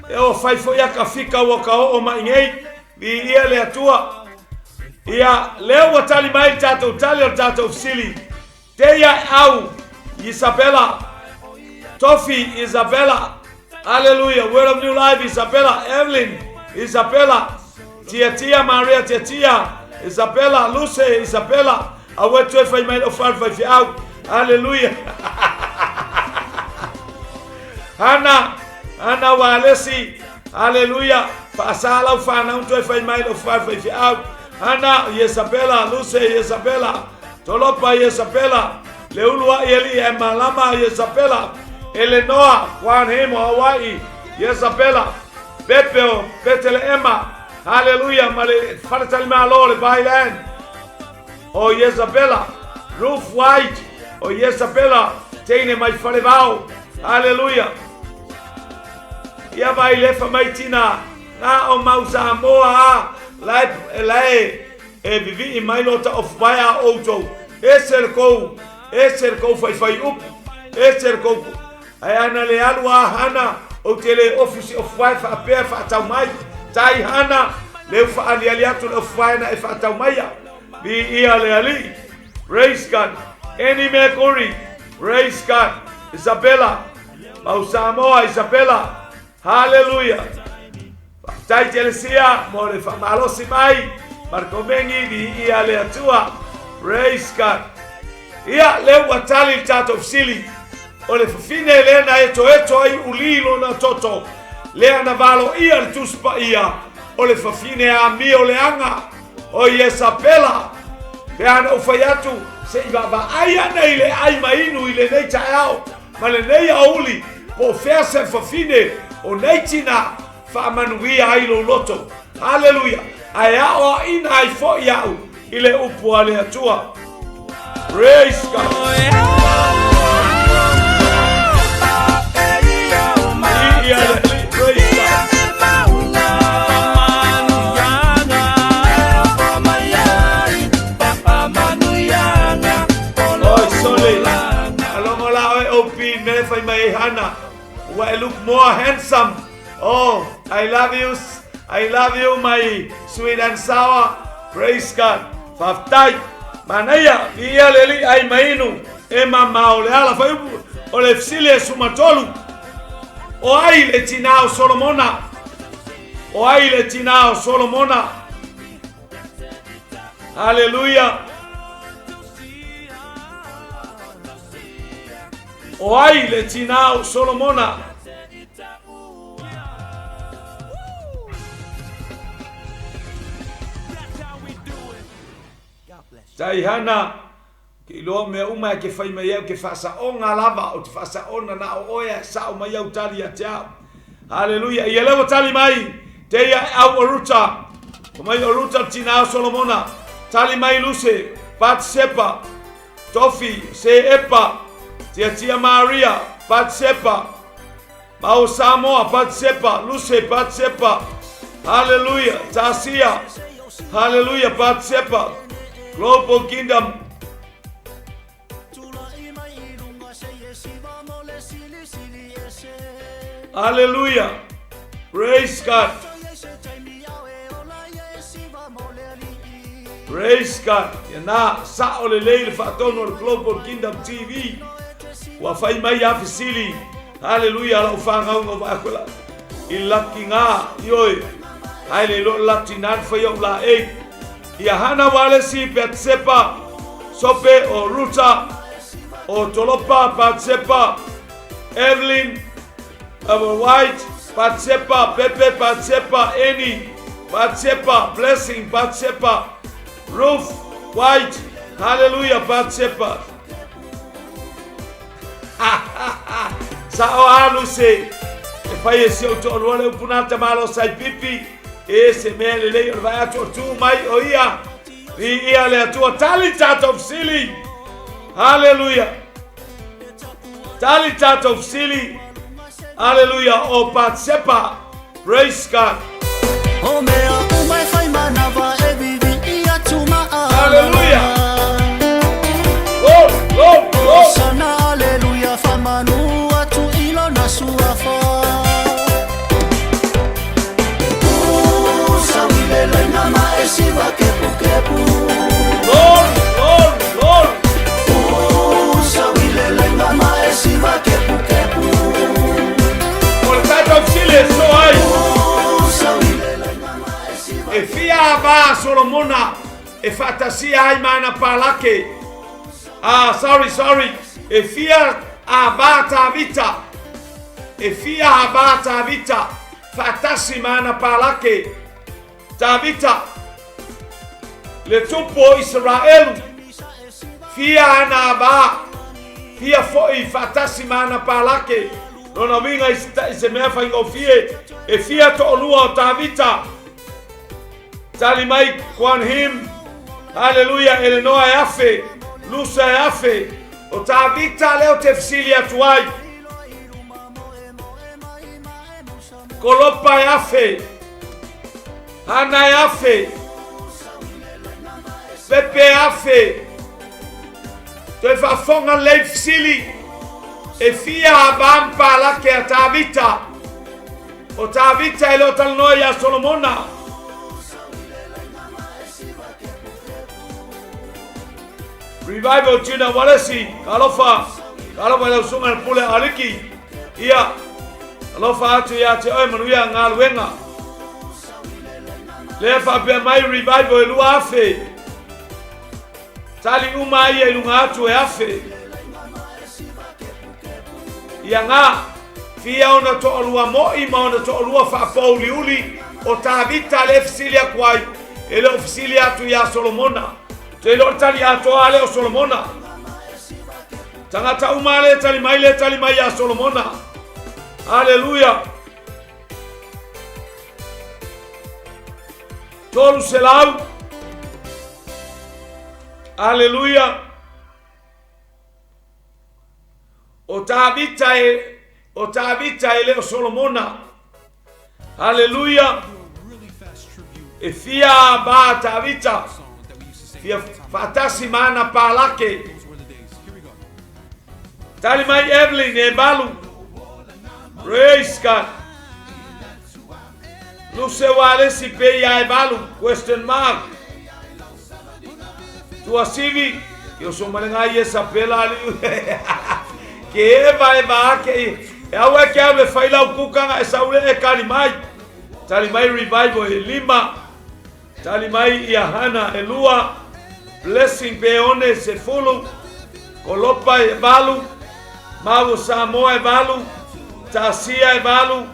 e o fai fo ia ka fika o ka o mai vi ia le atua. Ia leo watali mai tato tali o tato fsili. Teia au Isabella. Tofi Isabella. Hallelujah. Word of New Life Isabella. Evelyn Isabella. Tia Maria Tia Isabella. Lucy Isabella. I went to fai mai o far fai out. Hallelujah. Ana Walesi. Hallelujah. Pasala o fana to fai mai o far fai out. Ana Isabella, Lucy Isabella, Tolopa Isabella, Leulua Eli Emalama Isabella, Eleanor, Juan Hemo Hawaii, Isabella, Pepeo, Vaitele Emma, Hallelujah, Male Fartalima Lord, Bailan, oh Isabella, Ruth White, oh Isabella, Tane mai Farevao, Hallelujah. Ia vai lefa maitina, na o mausa moa. Lai e vivi I mai lota of baia auto eser ko fai up eser ko ai ana le alua hana o tele office of wife a pe fa tau mai tai hana le fa ali atu of faina e fa tau mai vi ia le ali. Praise God. Any Mercury. Praise God. Isabella Mausamoa Isabella. Hallelujah. Tai telesia more fa malosi mai Marco Mengi vi ia le atua. Praise God. Ia le watali tato fsili o le fine le na eto ai ulilo na toto le ana valo ia le tuspa ia o le fine a mi o le anga o Isabella le ana o faiatu se va ai ana ile ai mainu ile nei taao ma le nei auli po ferse fine o neitina fa manuia ai lo loto. Hallelujah. Ai o ina ai fo iau ile upu ale atua. Praise God. Praise God. Oh, sorry. Along la opi me fai mai hana. Why look more handsome? Oh, I love you, my sweet and sour. Praise God. Faftai, manaya, ia leli ai mainu, ema maole ala fai o le fsile sumatolu. O ai le tinao Solomona. Hallelujah. O ai le tinao Solomona. Tai hana ki lo me uma ke fai mai ke fasa onga lava o te fasa ona na o oia sa o mai au tali atia. Hallelujah. Ia lewa tali mai te ia au oruta o mai oruta tina Solomona tali mai Lucy Pat Sepa Tofi se epa tia Maria Pat Sepa Mau Samoa Pat Sepa Lucy Pat Sepa. Hallelujah. Tasia. Hallelujah. Pat Sepa Global Kingdom. Hallelujah. Praise God. Praise God. Yana saole leil fatono Global Kingdom TV. Wa fai mai afisili Hallelujah, la ufanga ngo ba kola. Ilakinga yoi. Haile lo latinan fa yo la e. Ya hana wale si Betsepa. Sope o Ruta o Tolopa Patsepa. Evelyn White Patsepa. Pepe Patsepa. Eni Patsepa. Blessing Patsepa. Ruth White. Hallelujah Patsepa. Sao alu se e fai esse autolole o punata malo sai pipi esse mele lei vai a tu mai oia e ia le tua talitat of silly. Hallelujah. Talitat of silly. Hallelujah. O Patsepa. Praise God. O mea umai fai manava e vivi ia tuma. Hallelujah. Oh. Sana hallelujah famanu atu ilo na suafa. Usoʟᴇsɪ lenama esiva kepu. Lord. Usoʟᴇsɪ lenama esiva kepu. Por tanto auxilio so ai. Usoʟᴇsɪ lenama esiva. E fia ba Solomona e fantasia ai mana palake. Sorry. E fia abata vita. E fia abata vita. Fatasi mana palake. Davita. Le tupo Israel. Fia anaba. Fia foi fatasi mana palake. Nona vinga se me fa ingofie. E fia to olua Davita. Talimai Kwan him. Hallelujah. Elenoa yafe. Lusa yafe. O Davita leo tefsilia tuai. Kolopa yafe. Hana yafe. Pepe yafe. Te fa fonga leif sili. E fia abampa la ke a Davita. O Davita elo talnoia Solomona. Revival China Walesi, Alofa le sunga pule aliki. Ia. Alofa atu ya te oi manuia ngaluenga. Le fa pe mai revival elu afe. Tali uma ia lunga atu e afe. Ia nga fia ona to olua moi ma ona to olua fa pauli uli o Davita le fsilia kwai. Ele ofsilia tu ya Solomona. Te lo tali ato ale o Solomona. Tangata umale tali mai ya Solomona. Hallelujah. Tolu selau. Hallelujah. O Davita ele o Solomona. Hallelujah. E fia ba Davita. Fia fatasi mana palake. Tali mai Evelyn e balu. Praise God. Usoʟᴇsɪ pe ya e balu. Question mark. Tua sivi. Eu sou malengai essa pela ali. Que vai que é o que ave fai lá o cuca essa ule e kalimai. Tali mai revival e lima. Tali mai Iahana e lua. Blessing peone se fulu. Kolopa e balu. Mago Samoa e balu. Tasia e balu.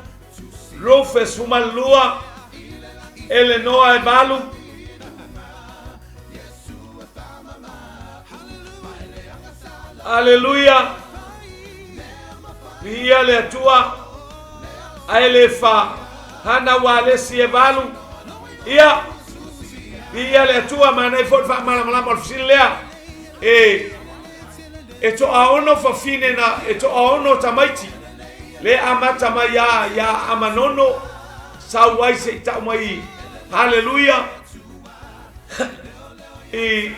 Rufe sumalua. Elenoa e balu. Aleluia. Via le tua. Aelefa. Hana wale si e balu. Ia. Via le tua mana e fa mala morfilea. E to aono fa fine na e to aono tamaiti. Le amata mai ya amanono sawai se ta mai. Hallelujah. E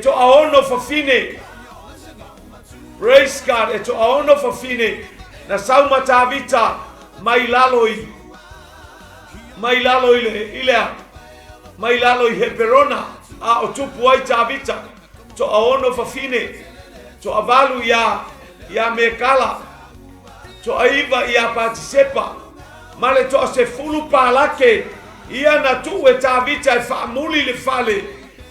to aono fa fine. Praise God. E to aono fa fine. Na sauma Davita mai laloi. Mai laloi ilea. Mai laloi heperona. A o tupu ai Davita. To aono fa fine. To avalu ya mekala. to aiva ia patisepa male to se fulu palake ia na tu e tavita e famuli le fale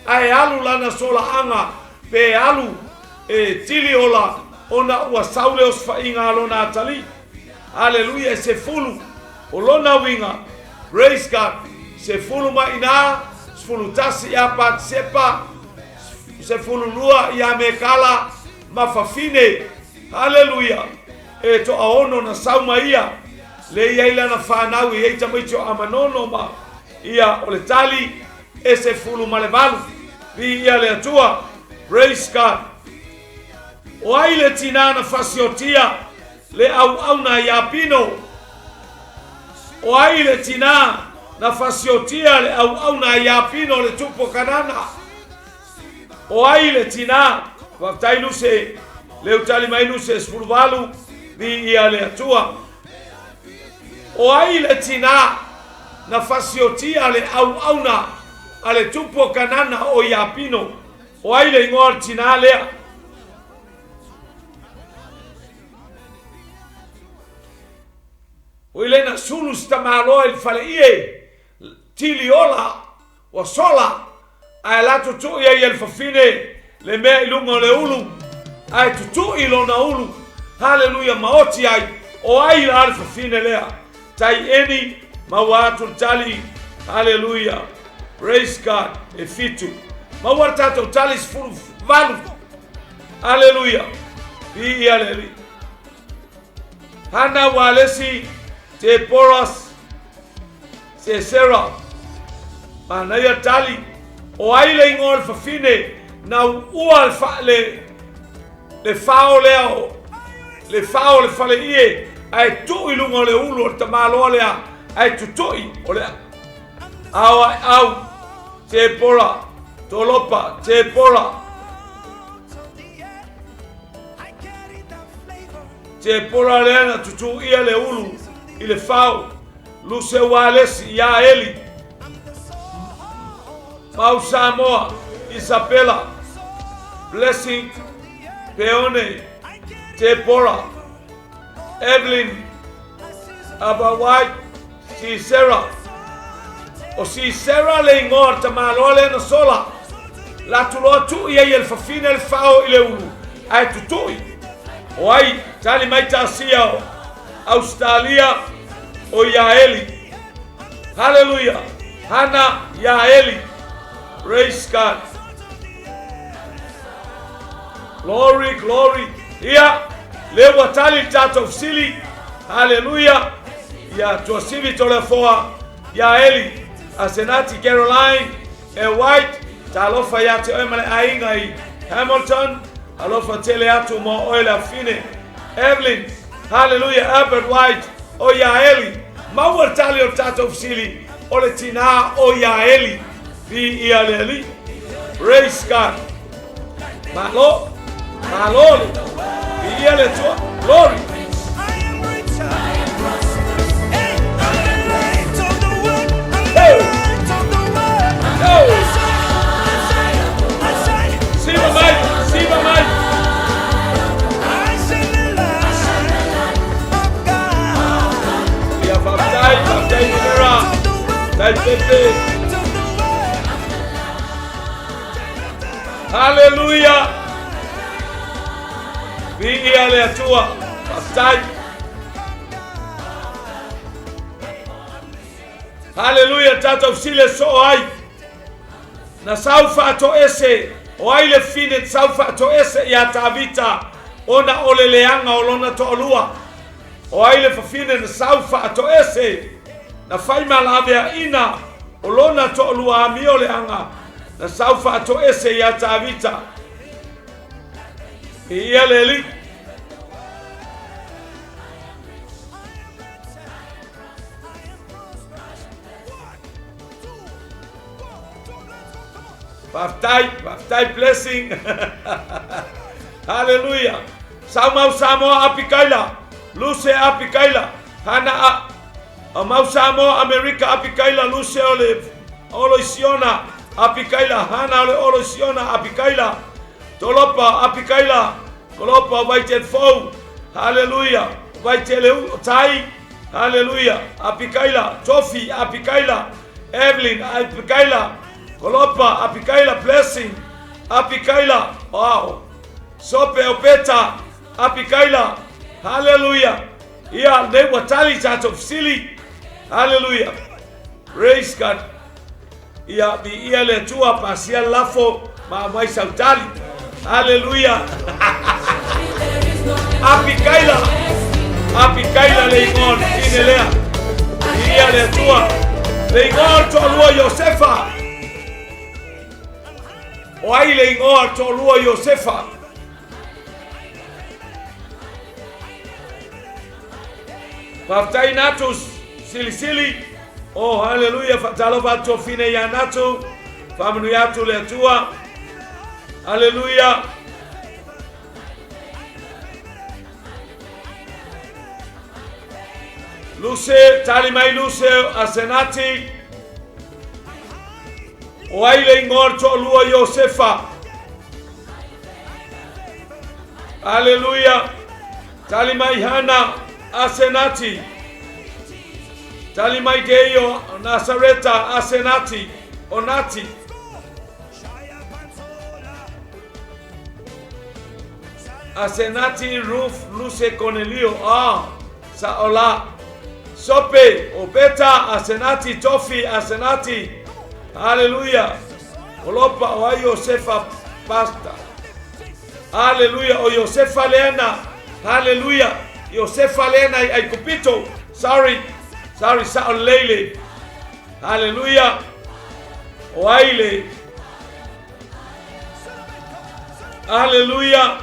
ai alu lana sola anga pe alu e tili ola ona ua saule os fainga lona atali. Hallelujah, se fulu olona winga. Praise God. Se fulu maina, se fulu tasi ia patisepa, se fulu lua ia mekala mafafine. Hallelujah. E to aono na sauma ia le ia ila na whanau i eita maicho amanono ma ia o le tali e se fulu malevalu vi ia le atua. Praise God. O ai le tina na fasiotia le au na ia pino. O ai le tina na fasiotia le au na ia pino le tupo kanana. O ai le tina waftai nuse le utali mai nuse sfurvalu vi ia le atua. O ai le tina na fasiotia le au na ale tupo kanana o ia pino. O ai le ingoa tina lea. O ile na sulu stamalo il fale ie tili ola o sola ai la tutu ia il fafine le me ilungo le ulu ai tutu ilona ulu. Hallelujah, maoti ai o ai la fafine lea tai eni mawatu tali. Hallelujah, praise God. Efitu mawata to tali full valu. Hallelujah, bi hallelujah. Hana walesi te poras se sera manaya tali o aile ingol fafine na ual fa le fao leo le fao le fale ie ai tu ilungo le ulu te malo le ai tutui o le au te pora tolopa te pora te pora le na tutu ia le ulu ile fao 𝐿𝐿𝑒sɪ ya eli Samoa Isabella Blessing Peone Deborah Evelyn Abawai si Sarah o si Sarah le ngor tamalole na sola la tulo tu ia il fafine il fao ile ulu ai tutui o ai tali mai tasia Australia o Yaeli. Hallelujah. Hana Yaeli. Praise God. Glory, glory. Here, lewa tali tato fsili. Hallelujah. Ya tuasivi tolefoa Yaeli. Asenati Caroline and White. Talofa yate oemane aingai Hamilton. Alofa tele atu mo oila fine. Evelyn. Hallelujah, Albert White, o Yaeli, mawar tali o tato fsili, o le tina o Yaeli, vi ialeli. Praise God. Malo, vi iale tua, glory. Siva mai. Hallelujah. Vi ale atua. Pastai. Hallelujah. Tato fsile so ai. Na saufa to ese. O ai le fine saufa to ese ya tavita. Ona oleleanga olona to olua. O ai le fine na saufa to ese. Na faima lavea ina olona to olua amio le anga na saufa to ese ya tavita ia leli Baftai blessing. Hallelujah. Samoa apikaila Luce apikaila Hana Samoa America apikaila Luce Oloisiona apikaila Hana Oloisiona apikaila Tolopa apikaila Kolopa Vaitele. Hallelujah. Vaitele Tai, hallelujah, Apikaila, Tofi, Apikaila, Evelyn, Apikaila, Kolopa, Apikaila, Blessing, Apikaila, wow, Sope Opeta, Apikaila, hallelujah, yeah, they were tali out of silly, hallelujah, praise God, yeah, the iale tua pasia lafo, ma mai sautali, hallelujah, Apikaila leing'on inelea, iale tua, leing'on tolua Yosefa, oai leing'on tolua Yosefa, Paftai natus sili, oh hallelujah, fatalova tofine ya natu, famnu yatu letua, hallelujah. Luce, talimai luce, asenati, oaile ingorto lua Yosefa, hallelujah, talimai hana, asenati, talimai deyo, Nazareta, asenati, onati, asenati, Ruth, luce Cornelio, saola, Sope, Opeta, asenati, Tofi, asenati, hallelujah, Olopa, o Yosefa, pasta, hallelujah, o Yosefa Lena, hallelujah, Yosefa Lena, ay kupito, sorry, Saon Lele, hallelujah, o Aile, hallelujah,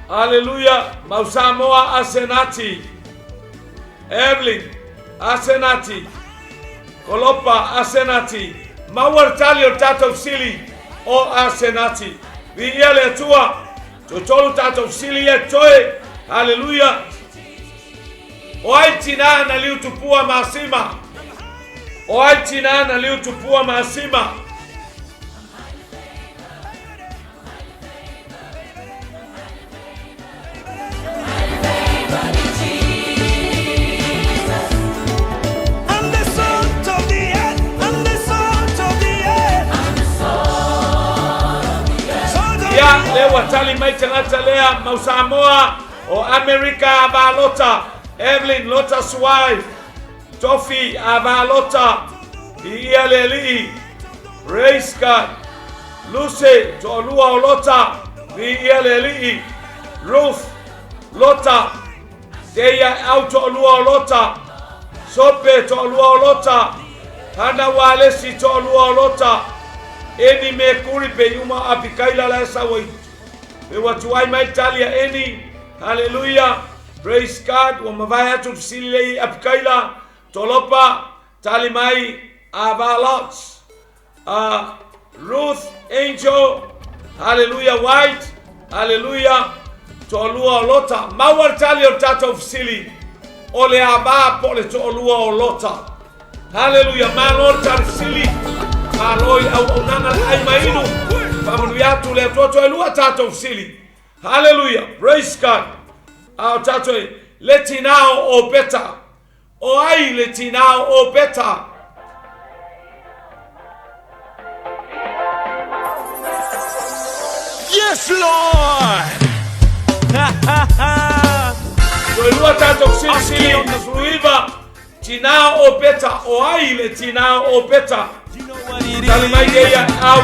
hallelujah, Mausamoa asenati, Evelyn asenati, Kolopa asenati, Mawartalio tato sili o asenati, Viele tua, Totolu tato sili etoe, hallelujah, Oaitina na liutupua masima, Oaitina na liutupua masima, lewa tali maitangata lea Mausamoa o America abalota, Evelyn Lota's wife, Tofi abalota, ialeli, praise God, Luce tolua olota, ialeli, Ruth Lota, deya auto olua olota, Sope tolua olota, Hana walesi tolua olota, eni me kuri pe yuma Apikaila la sawai. We watu wai maitalia eni, hallelujah, praise God, wa mavaya tu fsile Apikaila, tolopa, talimai, avalots, Ruth, Angel, hallelujah, White, hallelujah, tolua olota, mawar talio tata fsili, ole aba pole tolua olota, hallelujah, malor tarfsili, Aloi au nanga ai mainu family yatu le toto elua tato usili, hallelujah, praise God, au tato letinao o beta o ai letinao o beta, yes Lord, so elua tato usili fluiva tinao o beta o ai letinao o beta, Talimaideya au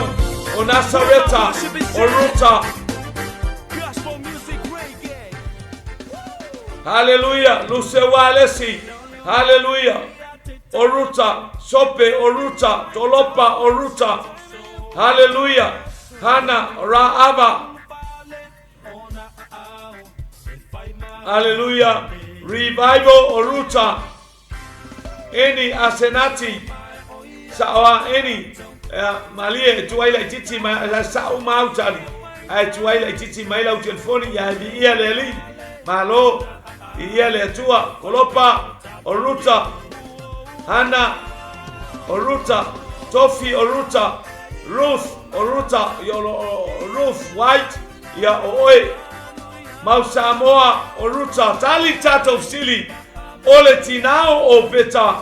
o Nazareta o Ruta, hallelujah, 𝐿usewalesi, hallelujah, o Ruta, Sope o Ruta, Tolopa o Ruta, hallelujah, Hana Raava, hallelujah, revival o Ruta, eni asenati, sawa eni malie tuwaila ititi ma sao mautali ai tuwaila ititi maila utelefoni ya ia leli malo ia letua Kolopa Oruta, Hana Oruta, Tofi Oruta, Ruth Oruta, Ruth White, ia oe mau Samoa o ruta tali tatou sili ole tinao o peta.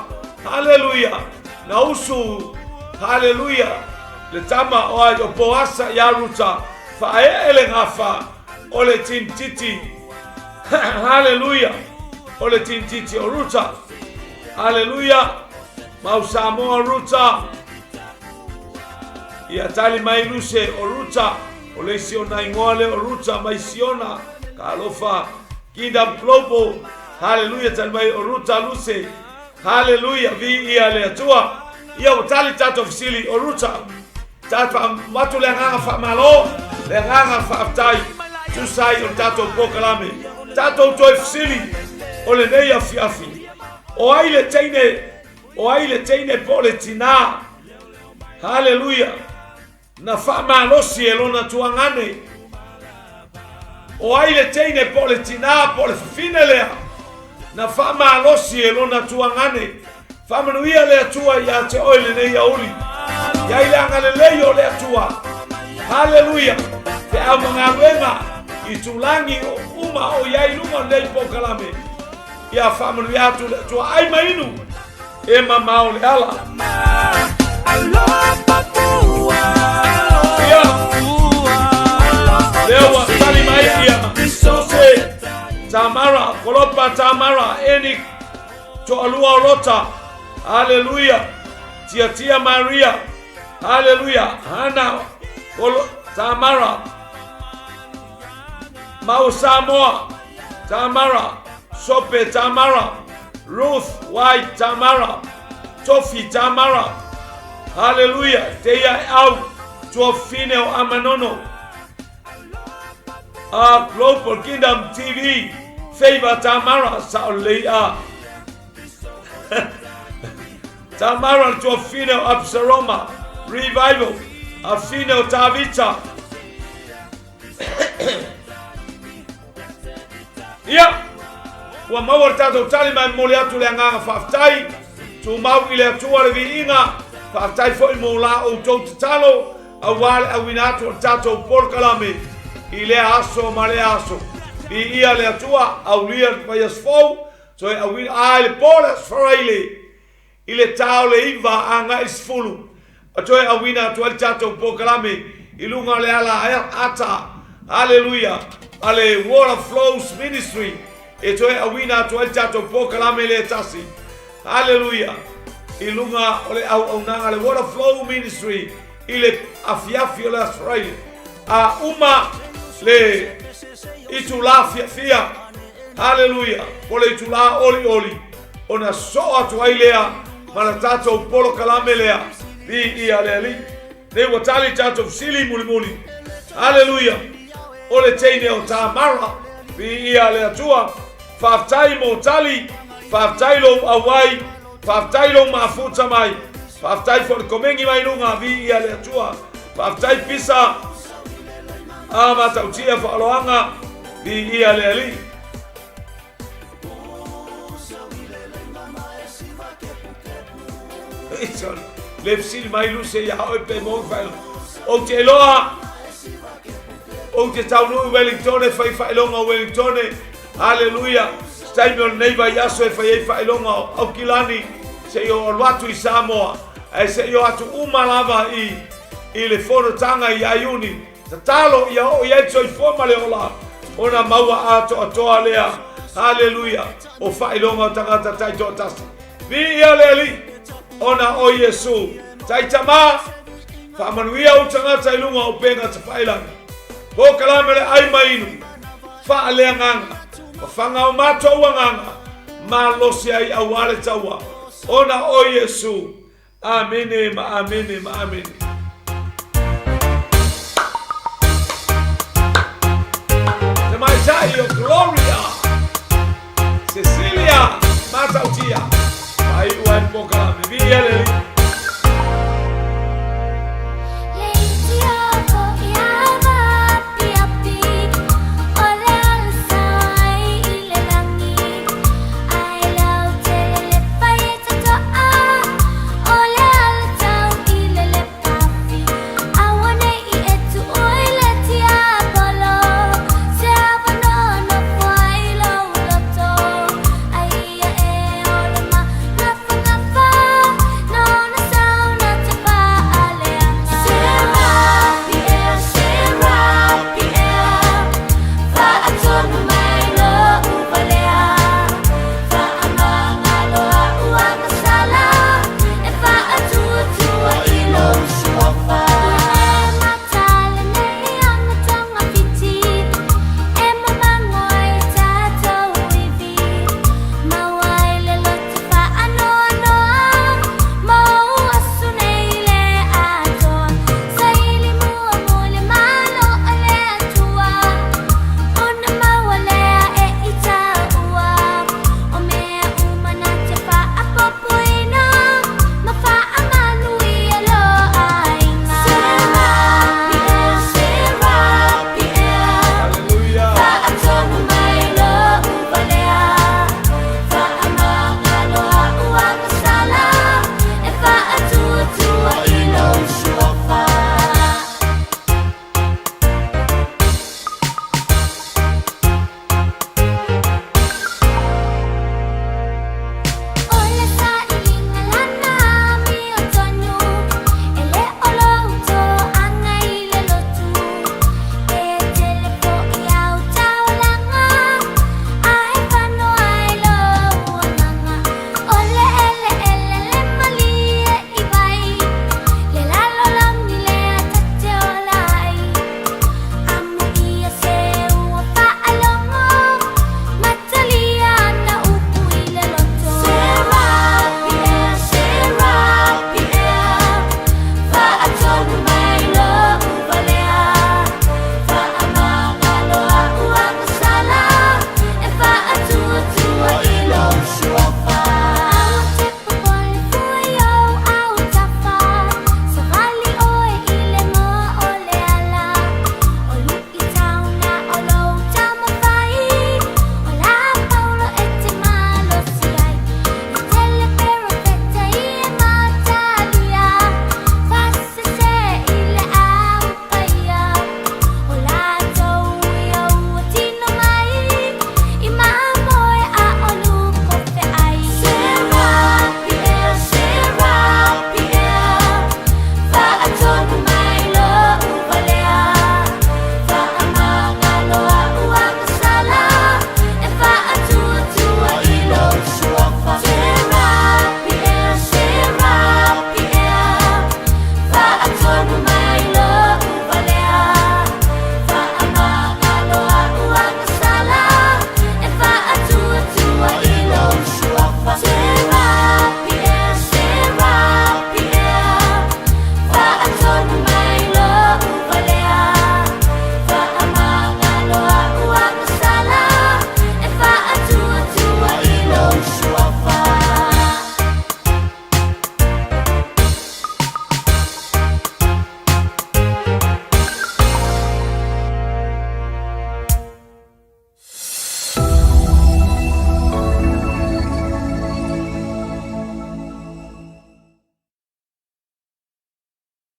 Haleluya. Na usu haleluya le tama o ai o poasa ya ruta fa ele ngafa ole tintiti. Haleluya. Ole tintiti o ruta. Haleluya. Mau Samoa ruta ia tali mai luse o ruta o le siona ingole o ruta mai siona kalofa kingdom global. Haleluya tali mai o ruta luse. Haleluya vi ia le atua ia o tali tato fisili o ruta tata watu le nganga fa malo le nganga fa aftai tu sai o tato pokalame tato to fisili o le nei afiafi o ai le teine pole tina. Haleluya na fa malo si elona tuangane o ai le teine pole tina pole finelea na fa malo si elona tuangane fa manuia le atua ya te oile nei auli ya ile angale leyo le atua. Haleluya te amanga wenga itulangi o uma o ya ilunga nei pokalame ya fa manuia tu le atua ai mainu e mama le ala lewa tali maia sose tamara kolopa tamara eni to alua rota. Haleluya tia Maria. Haleluya Hana kolo tamara mau Samoa tamara sope tamara Ruth White tamara Tofi tamara. Haleluya teia au to fineo amanono Global Kingdom TV Favor tamara saulea tamara to fineo Absaloma Revival afino Tavita ia wa mawartato talima moliatu le nganga faftai tu mau ile atua le viinga faftai foi mola o totalo awal awinato tato porkalame ile aso male aso ia le atua aulia payasfo so awin ai polas fraile ile tao le iva anga isfulu atoe awina tu tato porkalame ilunga le ala ata. Haleluya ale Water Flows Ministry etoe awina tu tato porkalame le tasi. Haleluya ilunga ole au nanga le Water Flow Ministry ile afiafi ole Australia uma le itula fia. Haleluya ole itula oli ona so atu ailea mana tato polo kalamelea vi ia le ne watali tato sili mulimuli. Haleluya ole teine o tamara vi ia le atua faftai motali faftai lo awai faftai lo mafuta mai faftai for komengi mai lunga vi ia le atua faftai pisa ama tautia faloanga vi ia le Lepsil mai luse ya ope mo fail o te loa o te taunu Wellington fai longa Wellington. Haleluya staimon neiva yaso fai longa au kilani se yo watu I Samoa e se yo atu umalava I le fono tanga I ayuni tatalo ya o yetso I forma le ola ona maua ato atoa lea. Haleluya o fai longa tangata taito tasi vi ale ona o Yesu taitama fa manuia o tangata ilunga o penga tafailan po kalamele ai mainu fa aleanga fanga o mato wanganga malosi ai awale tawa ona o Yesu. Amene ma amene ma amene.